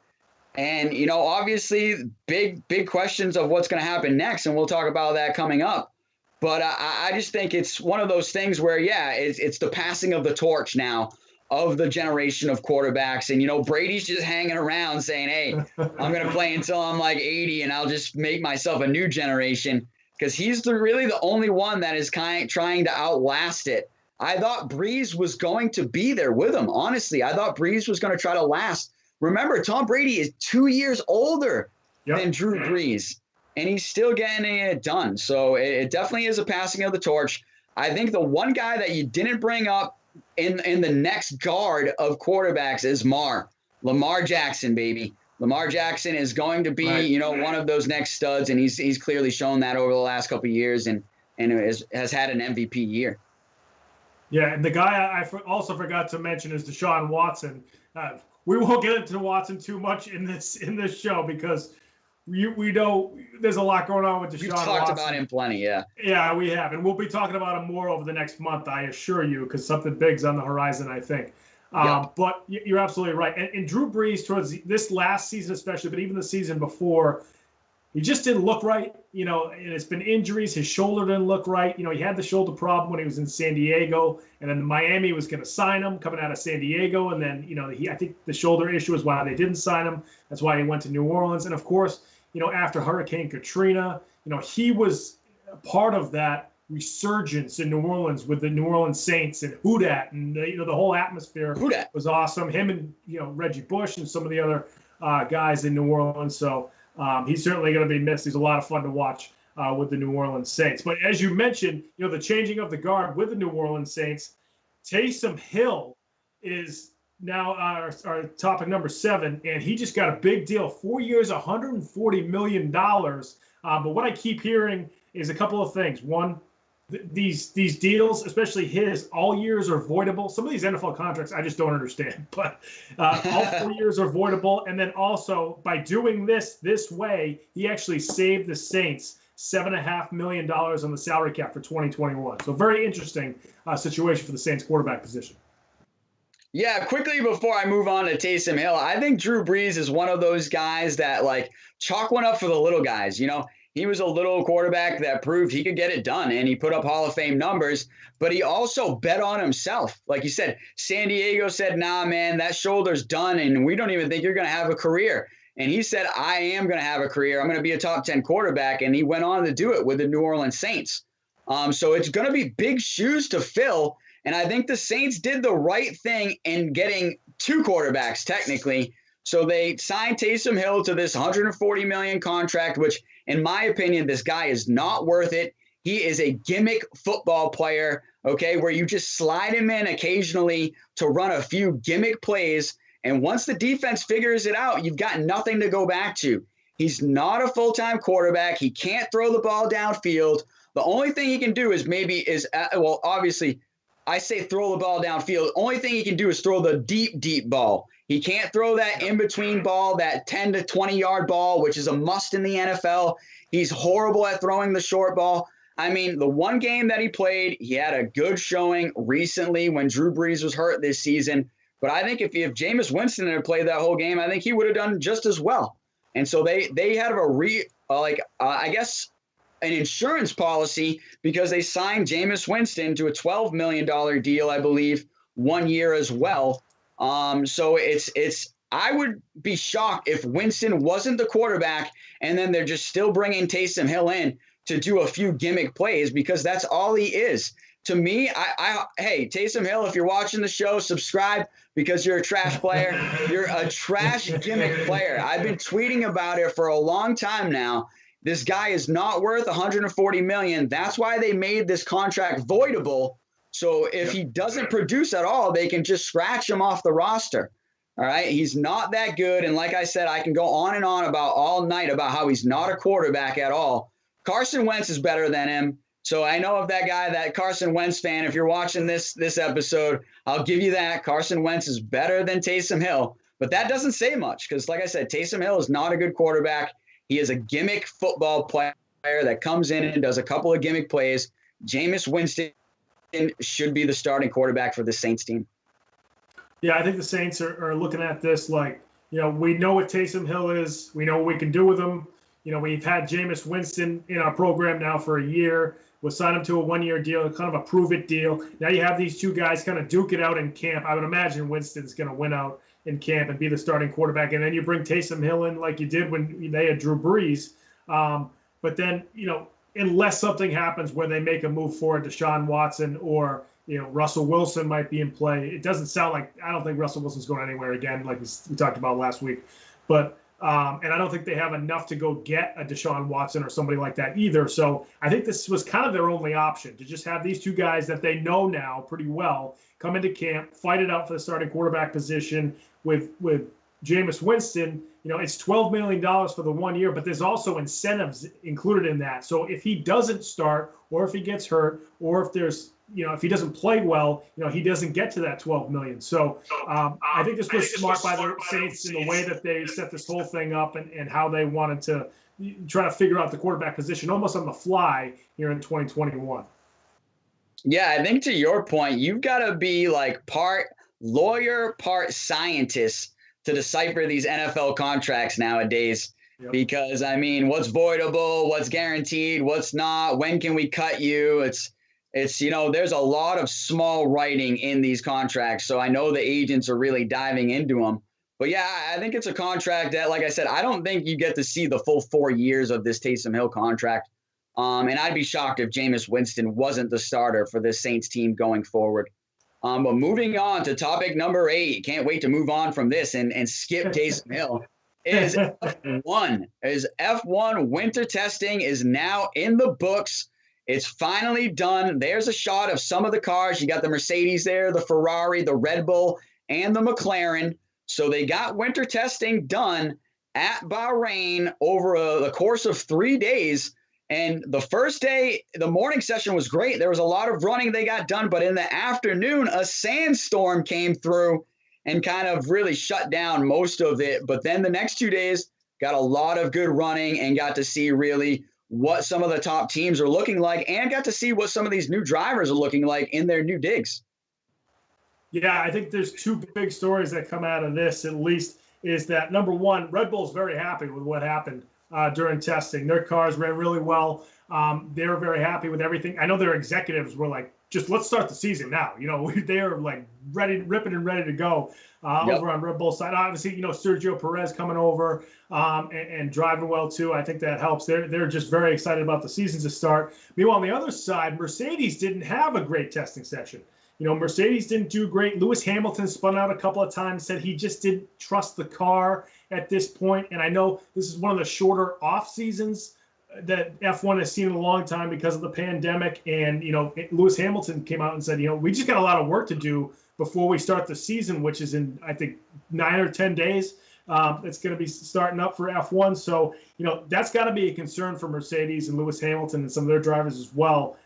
And, obviously big questions of what's going to happen next. And we'll talk about that coming up. But I just think it's one of those things where, it's the passing of the torch now of the generation of quarterbacks. And, Brady's just hanging around saying, hey, I'm going to play until I'm like 80 and I'll just make myself a new generation. Because he's really the only one that is trying to outlast it. I thought Brees was going to be there with him. Honestly, I thought Brees was going to try to last. Remember, Tom Brady is 2 years older than Drew Brees, and he's still getting it done. So it definitely is a passing of the torch. I think the one guy that you didn't bring up in the next guard of quarterbacks is Lamar Jackson, baby. Lamar Jackson is going to be, one of those next studs, and he's clearly shown that over the last couple of years, and has had an MVP year. Yeah, and the guy I also forgot to mention is Deshaun Watson. We won't get into Watson too much in this show because we know there's a lot going on with Deshaun Watson. We've talked about him plenty, yeah. Yeah, we have, and we'll be talking about him more over the next month, I assure you, because something big's on the horizon, I think. But you're absolutely right. And Drew Brees, towards this last season especially, but even the season before, he just didn't look right. And it's been injuries. His shoulder didn't look right. He had the shoulder problem when he was in San Diego, and then Miami was going to sign him coming out of San Diego. And then, I think the shoulder issue is why they didn't sign him. That's why he went to New Orleans. And of course, after Hurricane Katrina, he was part of that resurgence in New Orleans with the New Orleans Saints and who dat, and the whole atmosphere was awesome. Him and Reggie Bush and some of the other guys in New Orleans. So he's certainly going to be missed. He's a lot of fun to watch with the New Orleans Saints. But as you mentioned, the changing of the guard with the New Orleans Saints, Taysom Hill is now our topic number 7, and he just got a big deal, 4 years, $140 million. But what I keep hearing is a couple of things. One, these deals, especially his, all years are voidable. Some of these NFL contracts I just don't understand, but all 4 years are voidable. And then also by doing this way, he actually saved the Saints $7.5 million on the salary cap for 2021. So very interesting situation for the Saints quarterback position. Yeah, quickly before I move on to Taysom Hill, I think Drew Brees is one of those guys that chalk one up for the little guys. He was a little quarterback that proved he could get it done, and he put up Hall of Fame numbers, but he also bet on himself. Like you said, San Diego said, nah, man, that shoulder's done, and we don't even think you're going to have a career. And he said, I am going to have a career. I'm going to be a top 10 quarterback, and he went on to do it with the New Orleans Saints. So it's going to be big shoes to fill, and I think the Saints did the right thing in getting 2 quarterbacks, technically. So they signed Taysom Hill to this $140 million contract, which – in my opinion, this guy is not worth it. He is a gimmick football player, okay, where you just slide him in occasionally to run a few gimmick plays. And once the defense figures it out, you've got nothing to go back to. He's not a full-time quarterback. He can't throw the ball downfield. The only thing he can do is obviously, I say throw the ball downfield. The only thing he can do is throw the deep ball. He can't throw that in-between ball, that 10 to 20-yard ball, which is a must in the NFL. He's horrible at throwing the short ball. I mean, the one game that he played, he had a good showing recently when Drew Brees was hurt this season. But I think if Jameis Winston had played that whole game, I think he would have done just as well. And so they had I guess an insurance policy because they signed Jameis Winston to a $12 million deal, I believe, 1 year as well. So I would be shocked if Winston wasn't the quarterback and then they're just still bringing Taysom Hill in to do a few gimmick plays, because that's all he is. To me, hey, Taysom Hill, if you're watching the show, subscribe, because you're a trash player. You're a trash gimmick player. I've been tweeting about it for a long time now. This guy is not worth $140 million. That's why they made this contract voidable. So if he doesn't produce at all, they can just scratch him off the roster. All right. He's not that good. And like I said, I can go on and on about all night about how he's not a quarterback at all. Carson Wentz is better than him. So I know of that guy, that Carson Wentz fan. If you're watching this episode, I'll give you that. Carson Wentz is better than Taysom Hill. But that doesn't say much because, like I said, Taysom Hill is not a good quarterback. He is a gimmick football player that comes in and does a couple of gimmick plays. Jameis Winston should be the starting quarterback for the Saints team. Yeah, I think the Saints are looking at this like, we know what Taysom Hill is. We know what we can do with him. We've had Jameis Winston in our program now for a year. We'll sign him to a 1-year deal, kind of a prove-it deal. Now you have these two guys kind of duke it out in camp. I would imagine Winston's going to win out in camp and be the starting quarterback. And then you bring Taysom Hill in like you did when they had Drew Brees. But then, unless something happens where they make a move for Deshaun Watson or, Russell Wilson might be in play. It doesn't sound like – I don't think Russell Wilson's going anywhere again like we talked about last week. But and I don't think they have enough to go get a Deshaun Watson or somebody like that either. So I think this was kind of their only option, to just have these two guys that they know now pretty well come into camp, fight it out for the starting quarterback position with Jameis Winston. It's $12 million for the 1 year, but there's also incentives included in that. So if he doesn't start, or if he gets hurt, or if there's if he doesn't play well, he doesn't get to that $12 million. So I think this was smart by the Saints in the way that they set this whole thing up and how they wanted to try to figure out the quarterback position almost on the fly here in 2021. Yeah, I think to your point, you've got to be like part lawyer, part scientist to decipher these NFL contracts nowadays. Yep. Because, what's voidable, what's guaranteed, what's not, when can we cut you? It's there's a lot of small writing in these contracts. So I know the agents are really diving into them. But yeah, I think it's a contract that, like I said, I don't think you get to see the full 4 years of this Taysom Hill contract. And I'd be shocked if Jameis Winston wasn't the starter for this Saints team going forward. But moving on to topic number 8, can't wait to move on from this and skip Taysom Hill, is F1. F1 winter testing is now in the books. It's finally done. There's a shot of some of the cars. You got the Mercedes there, the Ferrari, the Red Bull, and the McLaren. So they got winter testing done at Bahrain over the course of 3 days. And the first day, the morning session was great. There was a lot of running they got done. But in the afternoon, a sandstorm came through and kind of really shut down most of it. But then the next 2 days, got a lot of good running and got to see really what some of the top teams are looking like and got to see what some of these new drivers are looking like in their new digs. Yeah, I think there's two big stories that come out of this, at least, is that, number one, Red Bull's very happy with what happened during testing. Their cars ran really well. They were very happy with everything. I know their executives were like, just let's start the season now. They are like ripping and ready to go over on Red Bull side. Obviously, Sergio Perez coming over and driving well too. I think that helps. They're just very excited about the season to start. Meanwhile, on the other side, Mercedes didn't have a great testing session. Mercedes didn't do great. Lewis Hamilton spun out a couple of times, said he just didn't trust the car at this point. And I know this is one of the shorter off seasons that F1 has seen in a long time because of the pandemic. And, Lewis Hamilton came out and said, we just got a lot of work to do before we start the season, which is in, I think, 9 or 10 days. It's going to be starting up for F1. So, that's got to be a concern for Mercedes and Lewis Hamilton and some of their drivers as well.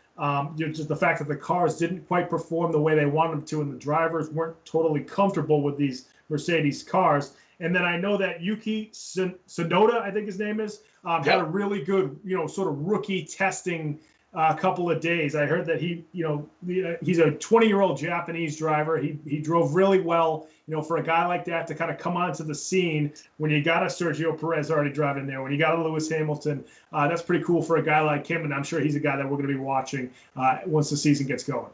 Just the fact that the cars didn't quite perform the way they wanted them to, and the drivers weren't totally comfortable with these Mercedes cars. And then I know that Yuki Tsunoda, I think his name is, had a really good, sort of rookie testing couple of days. I heard that he's a 20-year-old Japanese driver. He drove really well, for a guy like that to kind of come onto the scene when you got a Sergio Perez already driving there, when you got a Lewis Hamilton. That's pretty cool for a guy like him, and I'm sure he's a guy that we're going to be watching once the season gets going.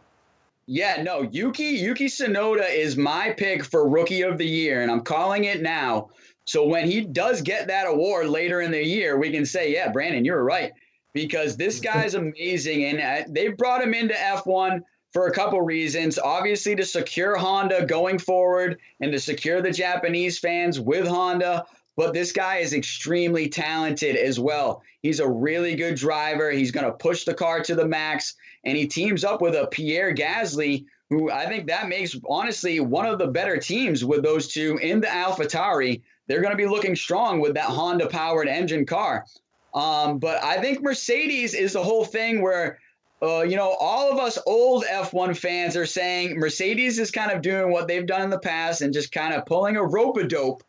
Yeah, no, Yuki Tsunoda is my pick for Rookie of the Year, and I'm calling it now. So when he does get that award later in the year, we can say, yeah, Brandon, you're right, because this guy's amazing, and they brought him into F1 for a couple reasons. Obviously, to secure Honda going forward and to secure the Japanese fans with Honda. But this guy is extremely talented as well. He's a really good driver. He's going to push the car to the max. And he teams up with a Pierre Gasly, who I think that makes, honestly, one of the better teams with those two in the AlphaTauri. They're going to be looking strong with that Honda-powered engine car. But I think Mercedes is the whole thing where, all of us old F1 fans are saying Mercedes is kind of doing what they've done in the past and just kind of pulling a rope-a-dope.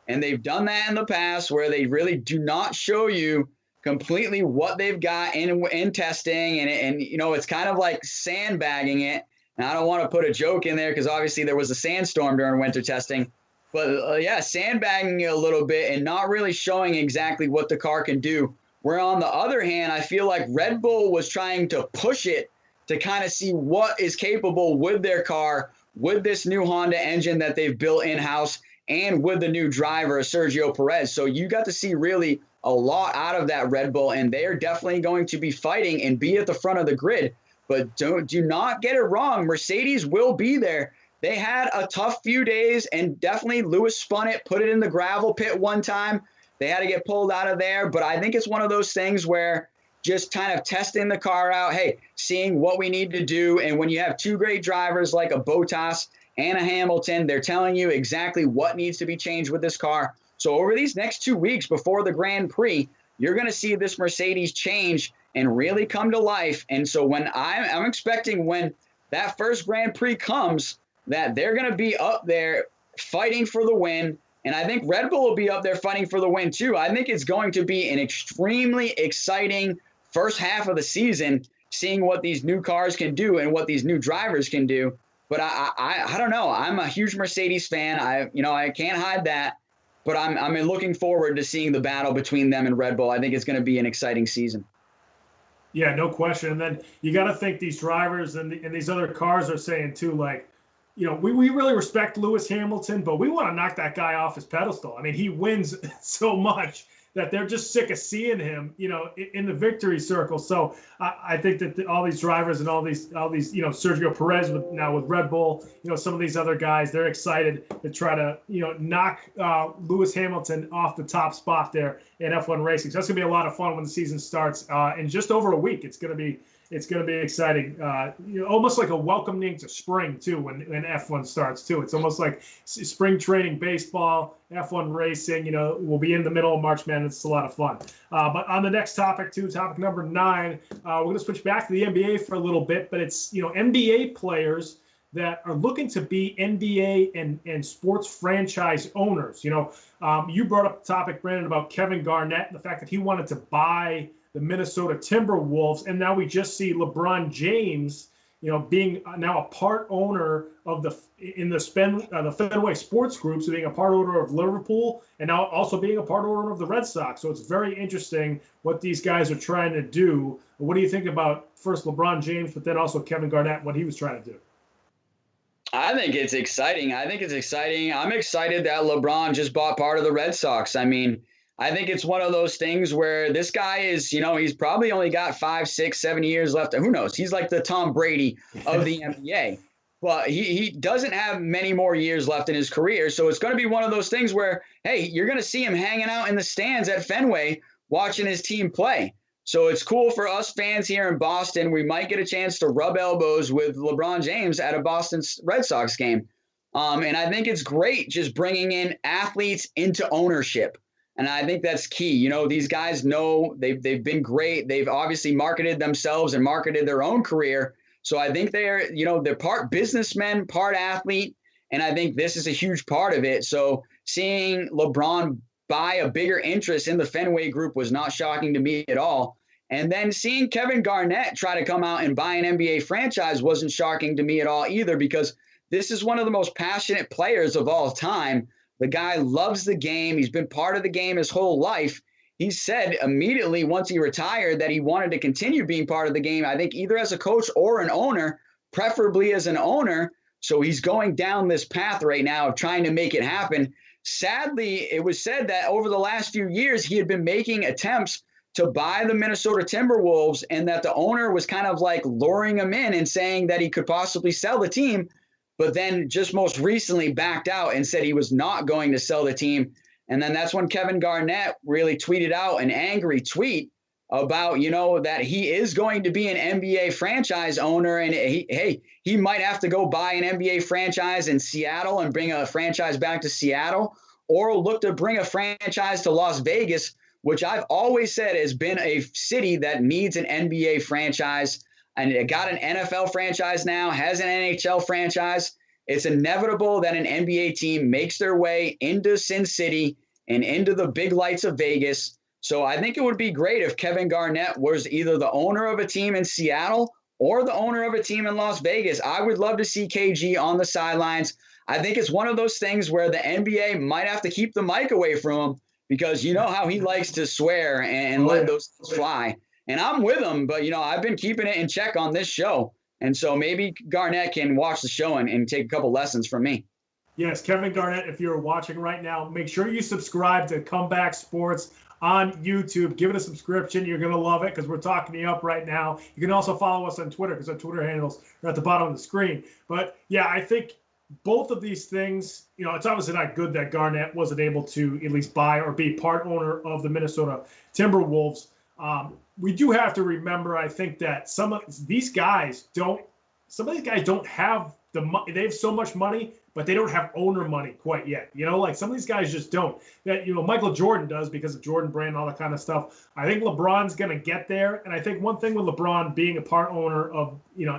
And they've done that in the past where they really do not show you completely what they've got in testing. And it's kind of like sandbagging it. And I don't want to put a joke in there because obviously there was a sandstorm during winter testing. But, sandbagging it a little bit and not really showing exactly what the car can do. Where on the other hand, I feel like Red Bull was trying to push it to kind of see what is capable with their car, with this new Honda engine that they've built in-house, and with the new driver, Sergio Perez. So you got to see really a lot out of that Red Bull, and they are definitely going to be fighting and be at the front of the grid. But do not get it wrong. Mercedes will be there. They had a tough few days, and definitely Lewis spun it, put it in the gravel pit one time. They had to get pulled out of there. But I think it's one of those things where just kind of testing the car out, hey, seeing what we need to do. And when you have two great drivers like a Bottas and a Hamilton, they're telling you exactly what needs to be changed with this car. So over these next 2 weeks before the Grand Prix, you're going to see this Mercedes change and really come to life. And so when I'm expecting when that first Grand Prix comes, that they're going to be up there fighting for the win. And I think Red Bull will be up there fighting for the win too. I think it's going to be an extremely exciting first half of the season, seeing what these new cars can do and what these new drivers can do. But I don't know. I'm a huge Mercedes fan. I can't hide that. But I'm looking forward to seeing the battle between them and Red Bull. I think it's going to be an exciting season. Yeah, no question. And then you got to think these drivers and these other cars are saying too, like, we really respect Lewis Hamilton, but we want to knock that guy off his pedestal. I mean, he wins so much that they're just sick of seeing him, in the victory circle. So I think that all these drivers and all these, Sergio Perez with Red Bull, some of these other guys, they're excited to try to, knock Lewis Hamilton off the top spot there in F1 racing. So that's gonna be a lot of fun when the season starts in just over a week. It's gonna be exciting. Almost like a welcoming to spring too when F1 starts too. It's almost like spring training baseball, F1 racing. We'll be in the middle of March Madness. It's a lot of fun. But on the next topic too, topic number 9, we're going to switch back to the NBA for a little bit. But it's NBA players that are looking to be NBA and sports franchise owners. You brought up the topic, Brandon, about Kevin Garnett and the fact that he wanted to buy the Minnesota Timberwolves, and now we just see LeBron James, being now a part owner of the Fenway Sports Group, so being a part owner of Liverpool, and now also being a part owner of the Red Sox. So it's very interesting what these guys are trying to do. What do you think about first LeBron James, but then also Kevin Garnett, what he was trying to do? I think it's exciting. I'm excited that LeBron just bought part of the Red Sox. I mean, I think it's one of those things where this guy is, he's probably only got 5, 6, 7 years left. Who knows? He's like the Tom Brady of the NBA. But he doesn't have many more years left in his career. So it's going to be one of those things where, hey, you're going to see him hanging out in the stands at Fenway watching his team play. So it's cool for us fans here in Boston. We might get a chance to rub elbows with LeBron James at a Boston Red Sox game. And I think it's great just bringing in athletes into ownership. And I think that's key. These guys know they've been great. They've obviously marketed themselves and marketed their own career. So I think they're part businessmen, part athlete. And I think this is a huge part of it. So seeing LeBron buy a bigger interest in the Fenway Group was not shocking to me at all. And then seeing Kevin Garnett try to come out and buy an NBA franchise wasn't shocking to me at all either, because this is one of the most passionate players of all time. The guy loves the game. He's been part of the game his whole life. He said immediately once he retired that he wanted to continue being part of the game, I think either as a coach or an owner, preferably as an owner. So he's going down this path right now of trying to make it happen. Sadly, it was said that over the last few years, he had been making attempts to buy the Minnesota Timberwolves, and that the owner was kind of like luring him in and saying that he could possibly sell the team, but then just most recently backed out and said he was not going to sell the team. And then that's when Kevin Garnett really tweeted out an angry tweet about, that he is going to be an NBA franchise owner, and he might have to go buy an NBA franchise in Seattle and bring a franchise back to Seattle, or look to bring a franchise to Las Vegas, which I've always said has been a city that needs an NBA franchise. And it got an NFL franchise now, has an NHL franchise. It's inevitable that an NBA team makes their way into Sin City and into the big lights of Vegas. So I think it would be great if Kevin Garnett was either the owner of a team in Seattle or the owner of a team in Las Vegas. I would love to see KG on the sidelines. I think it's one of those things where the NBA might have to keep the mic away from him, because you know how he likes to swear and let those things fly. And I'm with him, but, I've been keeping it in check on this show. And so maybe Garnett can watch the show and take a couple lessons from me. Yes, Kevin Garnett, if you're watching right now, make sure you subscribe to Comeback Sports on YouTube. Give it a subscription. You're going to love it because we're talking you up right now. You can also follow us on Twitter because our Twitter handles are at the bottom of the screen. But, yeah, I think both of these things, it's obviously not good that Garnett wasn't able to at least buy or be part owner of the Minnesota Timberwolves. We do have to remember, I think, that some of these guys don't have the money. They have so much money, but they don't have owner money quite yet. Like some of these guys just don't. That, Michael Jordan does because of Jordan Brand and all that kind of stuff. I think LeBron's going to get there. And I think one thing with LeBron being a part owner of,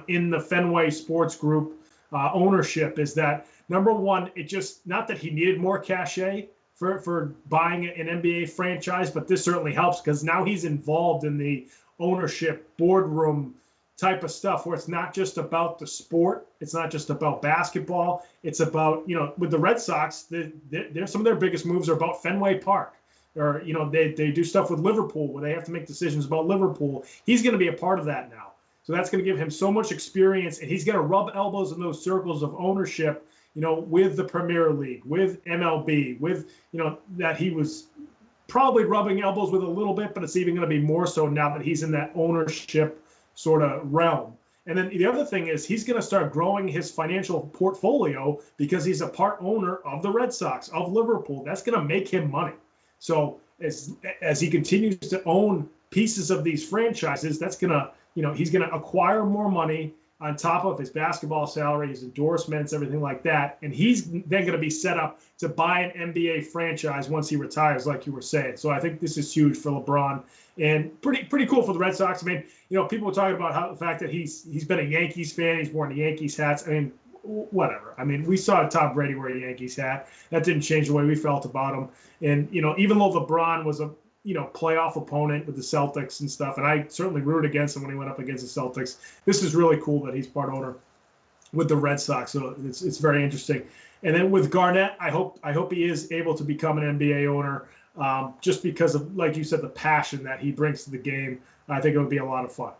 in the Fenway Sports Group ownership is that, number one, it just, not that he needed more cachet for buying an NBA franchise, but this certainly helps because now he's involved in the ownership boardroom type of stuff where it's not just about the sport. It's not just about basketball. It's about, with the Red Sox, some of their biggest moves are about Fenway Park. Or, they do stuff with Liverpool where they have to make decisions about Liverpool. He's going to be a part of that now. So that's going to give him so much experience, and he's going to rub elbows in those circles of ownership, with the Premier League, with MLB, with, that he was probably rubbing elbows with a little bit, but it's even going to be more so now that he's in that ownership sort of realm. And then the other thing is he's going to start growing his financial portfolio because he's a part owner of the Red Sox, of Liverpool. That's going to make him money. So as he continues to own pieces of these franchises, that's going to, he's going to acquire more money on top of his basketball salary, his endorsements, everything like that. And he's then going to be set up to buy an NBA franchise once he retires, like you were saying. So I think this is huge for LeBron and pretty cool for the Red Sox. I mean, people were talking about how the fact that he's been a Yankees fan, he's worn the Yankees hats. I mean, whatever. I mean, we saw Tom Brady wear a Yankees hat. That didn't change the way we felt about him. And, even though LeBron was a playoff opponent with the Celtics and stuff, and I certainly rooted against him when he went up against the Celtics. This is really cool that he's part owner with the Red Sox, so it's very interesting. And then with Garnett, I hope he is able to become an NBA owner, just because of, like you said, the passion that he brings to the game. I think it would be a lot of fun.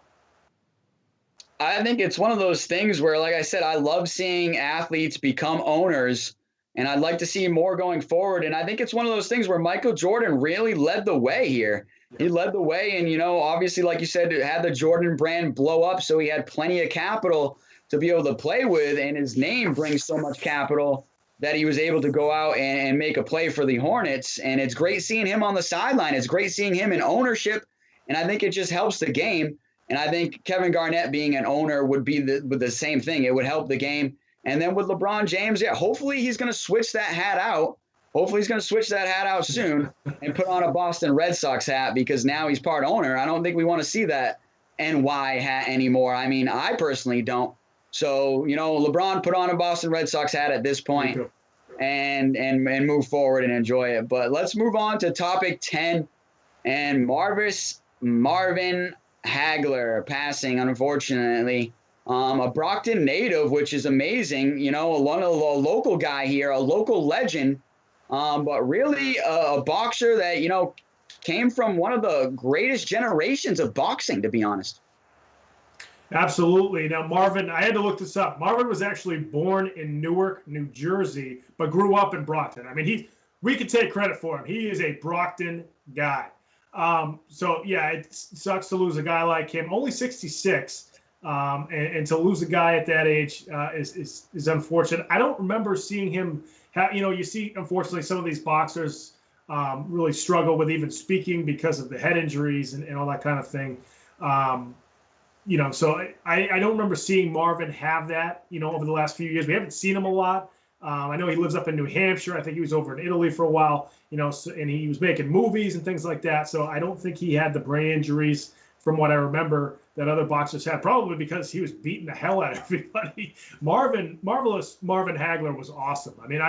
I think it's one of those things where, like I said, I love seeing athletes become owners. And I'd like to see more going forward. And I think it's one of those things where Michael Jordan really led the way here. He led the way. And, obviously, like you said, had the Jordan brand blow up. So he had plenty of capital to be able to play with. And his name brings so much capital that he was able to go out and make a play for the Hornets. And it's great seeing him on the sideline. It's great seeing him in ownership. And I think it just helps the game. And I think Kevin Garnett being an owner would be the same thing. It would help the game. And then with LeBron James, hopefully he's going to switch that hat out. Hopefully he's going to switch that hat out soon and put on a Boston Red Sox hat because now he's part owner. I don't think we want to see that NY hat anymore. I mean, I personally don't. So, LeBron put on a Boston Red Sox hat at this point and move forward and enjoy it. But let's move on to topic 10. And Marvis Marvin Hagler passing, unfortunately. A Brockton native, which is amazing. You know, a local guy here, a local legend, but really a boxer that, you know, came from one of the greatest generations of boxing, to be honest. Absolutely. Now, Marvin, I had to look this up. Marvin was actually born in Newark, New Jersey, but grew up in Brockton. I mean, we could take credit for him. He is a Brockton guy. So, yeah, it sucks to lose a guy like him. Only 66. And to lose a guy at that age is unfortunate. I don't remember seeing him you know, you see, unfortunately, some of these boxers really struggle with even speaking because of the head injuries and all that kind of thing. You know, so I don't remember seeing Marvin have that, you know, over the last few years. We haven't seen him a lot. I know he lives up in New Hampshire. I think he was over in Italy for a while, you know, and he was making movies and things like that. So I don't think he had the brain injuries from what I remember that other boxers had, probably because he was beating the hell out of everybody. Marvelous Marvin Hagler was awesome. I mean,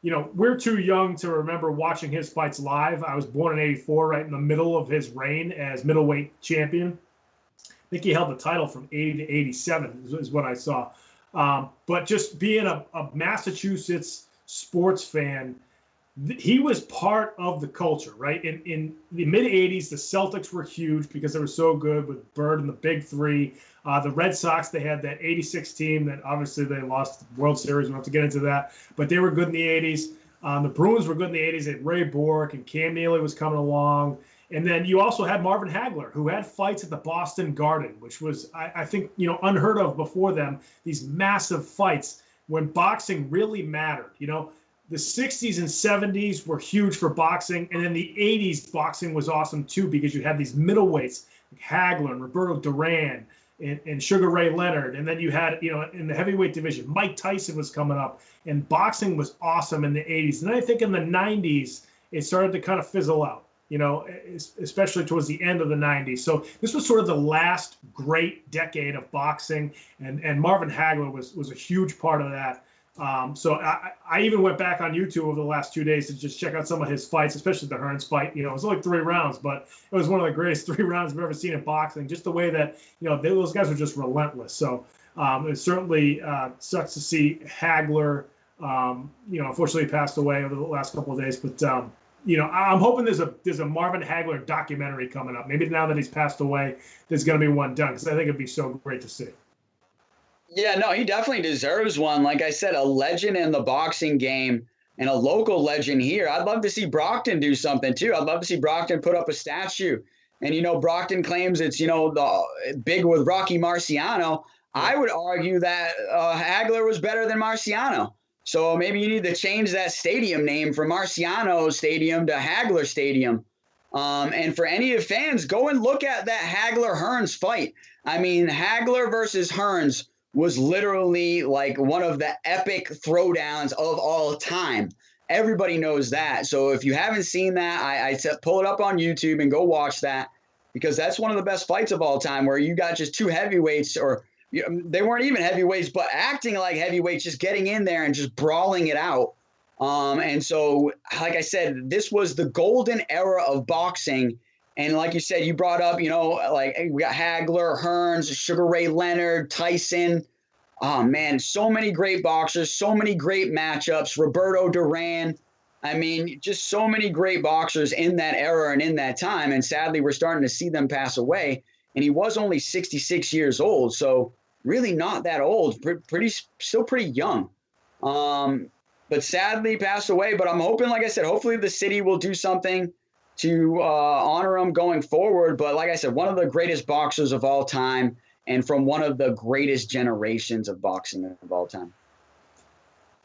you know, we're too young to remember watching his fights live. I was born in '84, right in the middle of his reign as middleweight champion. I think he held the title from '80 to '87 is what I saw. But just being a Massachusetts sports fan, he was part of the culture, right? In the mid-'80s, the Celtics were huge because they were so good with Bird and the Big Three. The Red Sox, they had that '86 team that obviously they lost the World Series. We don't have to get into that. But they were good in the '80s. The Bruins were good in the '80s. They had Ray Bork and Cam Neely was coming along. And then you also had Marvin Hagler, who had fights at the Boston Garden, which was, I think, you know, unheard of before them, these massive fights when boxing really mattered. You know, the 60s and 70s were huge for boxing. And in the 80s, boxing was awesome, too, because you had these middleweights like Hagler and Roberto Duran and Sugar Ray Leonard. And then you had, you know, in the heavyweight division, Mike Tyson was coming up. And boxing was awesome in the 80s. And then I think in the 90s, it started to kind of fizzle out, you know, especially towards the end of the 90s. So this was sort of the last great decade of boxing. And Marvin Hagler was a huge part of that. So I even went back on YouTube over the last 2 days to just check out some of his fights, especially the Hearns fight. You know, it was only 3 rounds, but it was one of the greatest 3 rounds I've ever seen in boxing. Just the way that, you know, those guys were just relentless. So it certainly sucks to see Hagler, you know, unfortunately passed away over the last couple of days. But, you know, I'm hoping there's a Marvin Hagler documentary coming up. Maybe now that he's passed away, there's going to be one done, because I think it'd be so great to see. Yeah, no, he definitely deserves one. Like I said, a legend in the boxing game and a local legend here. I'd love to see Brockton do something too. I'd love to see Brockton put up a statue. And, you know, Brockton claims it's, you know, the big with Rocky Marciano. I would argue that Hagler was better than Marciano. So maybe you need to change that stadium name from Marciano Stadium to Hagler Stadium. And for any of the fans, go and look at that Hagler-Hearns fight. I mean, Hagler versus Hearns was literally like one of the epic throwdowns of all time. Everybody knows that. So if you haven't seen that, I said pull it up on YouTube and go watch that, because that's one of the best fights of all time, where you got just 2 heavyweights, or you know, they weren't even heavyweights, but acting like heavyweights, just getting in there and just brawling it out. And so, like I said, this was the golden era of boxing. And like you said, you brought up, you know, like we got Hagler, Hearns, Sugar Ray Leonard, Tyson. Oh, man, so many great boxers, so many great matchups. Roberto Duran. I mean, just so many great boxers in that era and in that time. And sadly, we're starting to see them pass away. And he was only 66 years old, so really not that old, still pretty young. But sadly passed away. But I'm hoping, like I said, hopefully the city will do something to honor him going forward. But like I said, one of the greatest boxers of all time, and from one of the greatest generations of boxing of all time.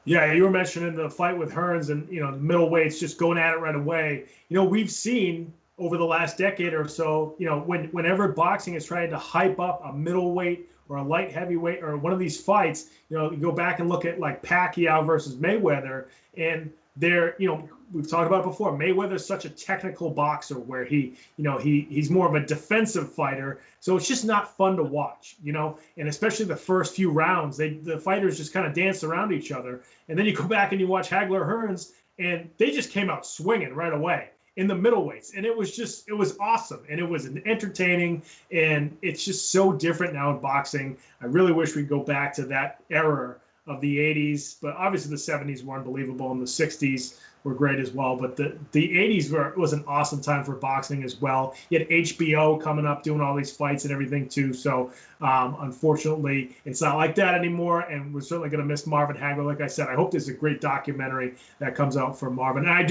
Yeah, you were mentioning the fight with Hearns and, you know, the middleweights just going at it right away. You know, we've seen over the last decade or so, you know, whenever boxing is trying to hype up a middleweight or a light heavyweight or one of these fights, you know, you go back and look at like Pacquiao versus Mayweather, and they're, you know, we've talked about it before, Mayweather's such a technical boxer where he, you know, he's more of a defensive fighter. So it's just not fun to watch, you know, and especially the first few rounds, the fighters just kind of dance around each other. And then you go back and you watch Hagler Hearns, and they just came out swinging right away. in the middleweights, and it was awesome, and it was entertaining, and it's just so different now in boxing. I really wish we'd go back to that era of the 80s, but obviously the 70s were unbelievable, and the 60s were great as well. But the 80s was an awesome time for boxing as well. You had HBO coming up doing all these fights and everything too. So unfortunately, it's not like that anymore. And we're certainly going to miss Marvin Hagler. Like I said, I hope there's a great documentary that comes out for Marvin. And I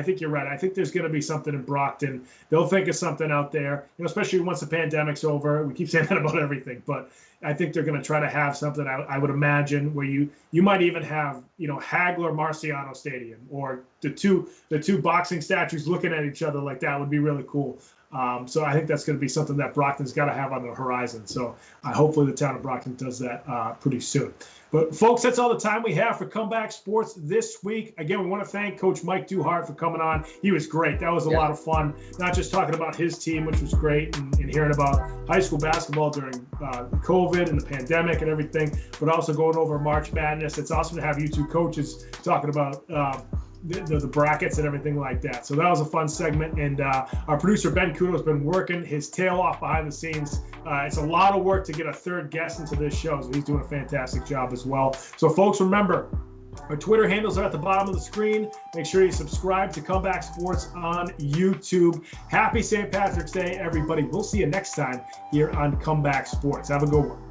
think you're right. I think there's going to be something in Brockton. They'll think of something out there, especially once the pandemic's over. We keep saying that about everything, but I think they're going to try to have something, I would imagine, where you might even have, Hagler Marciano Stadium, or the two boxing statues looking at each other like that would be really cool. So I think that's going to be something that Brockton's got to have on the horizon. So hopefully the town of Brockton does that pretty soon. But folks, that's all the time we have for Comeback Sports this week. Again, we want to thank Coach Mike Duhart for coming on. He was great. That was a lot of fun, not just talking about his team, which was great, and hearing about high school basketball during COVID and the pandemic and everything, but also going over March Madness. It's awesome to have you two coaches talking about the brackets and everything like that. So that was a fun segment. And our producer, Ben Kudo, has been working his tail off behind the scenes. It's a lot of work to get a third guest into this show, so he's doing a fantastic job as well. So folks, remember, our Twitter handles are at the bottom of the screen. Make sure you subscribe to Comeback Sports on YouTube. Happy St. Patrick's Day, everybody. We'll see you next time here on Comeback Sports. Have a good one.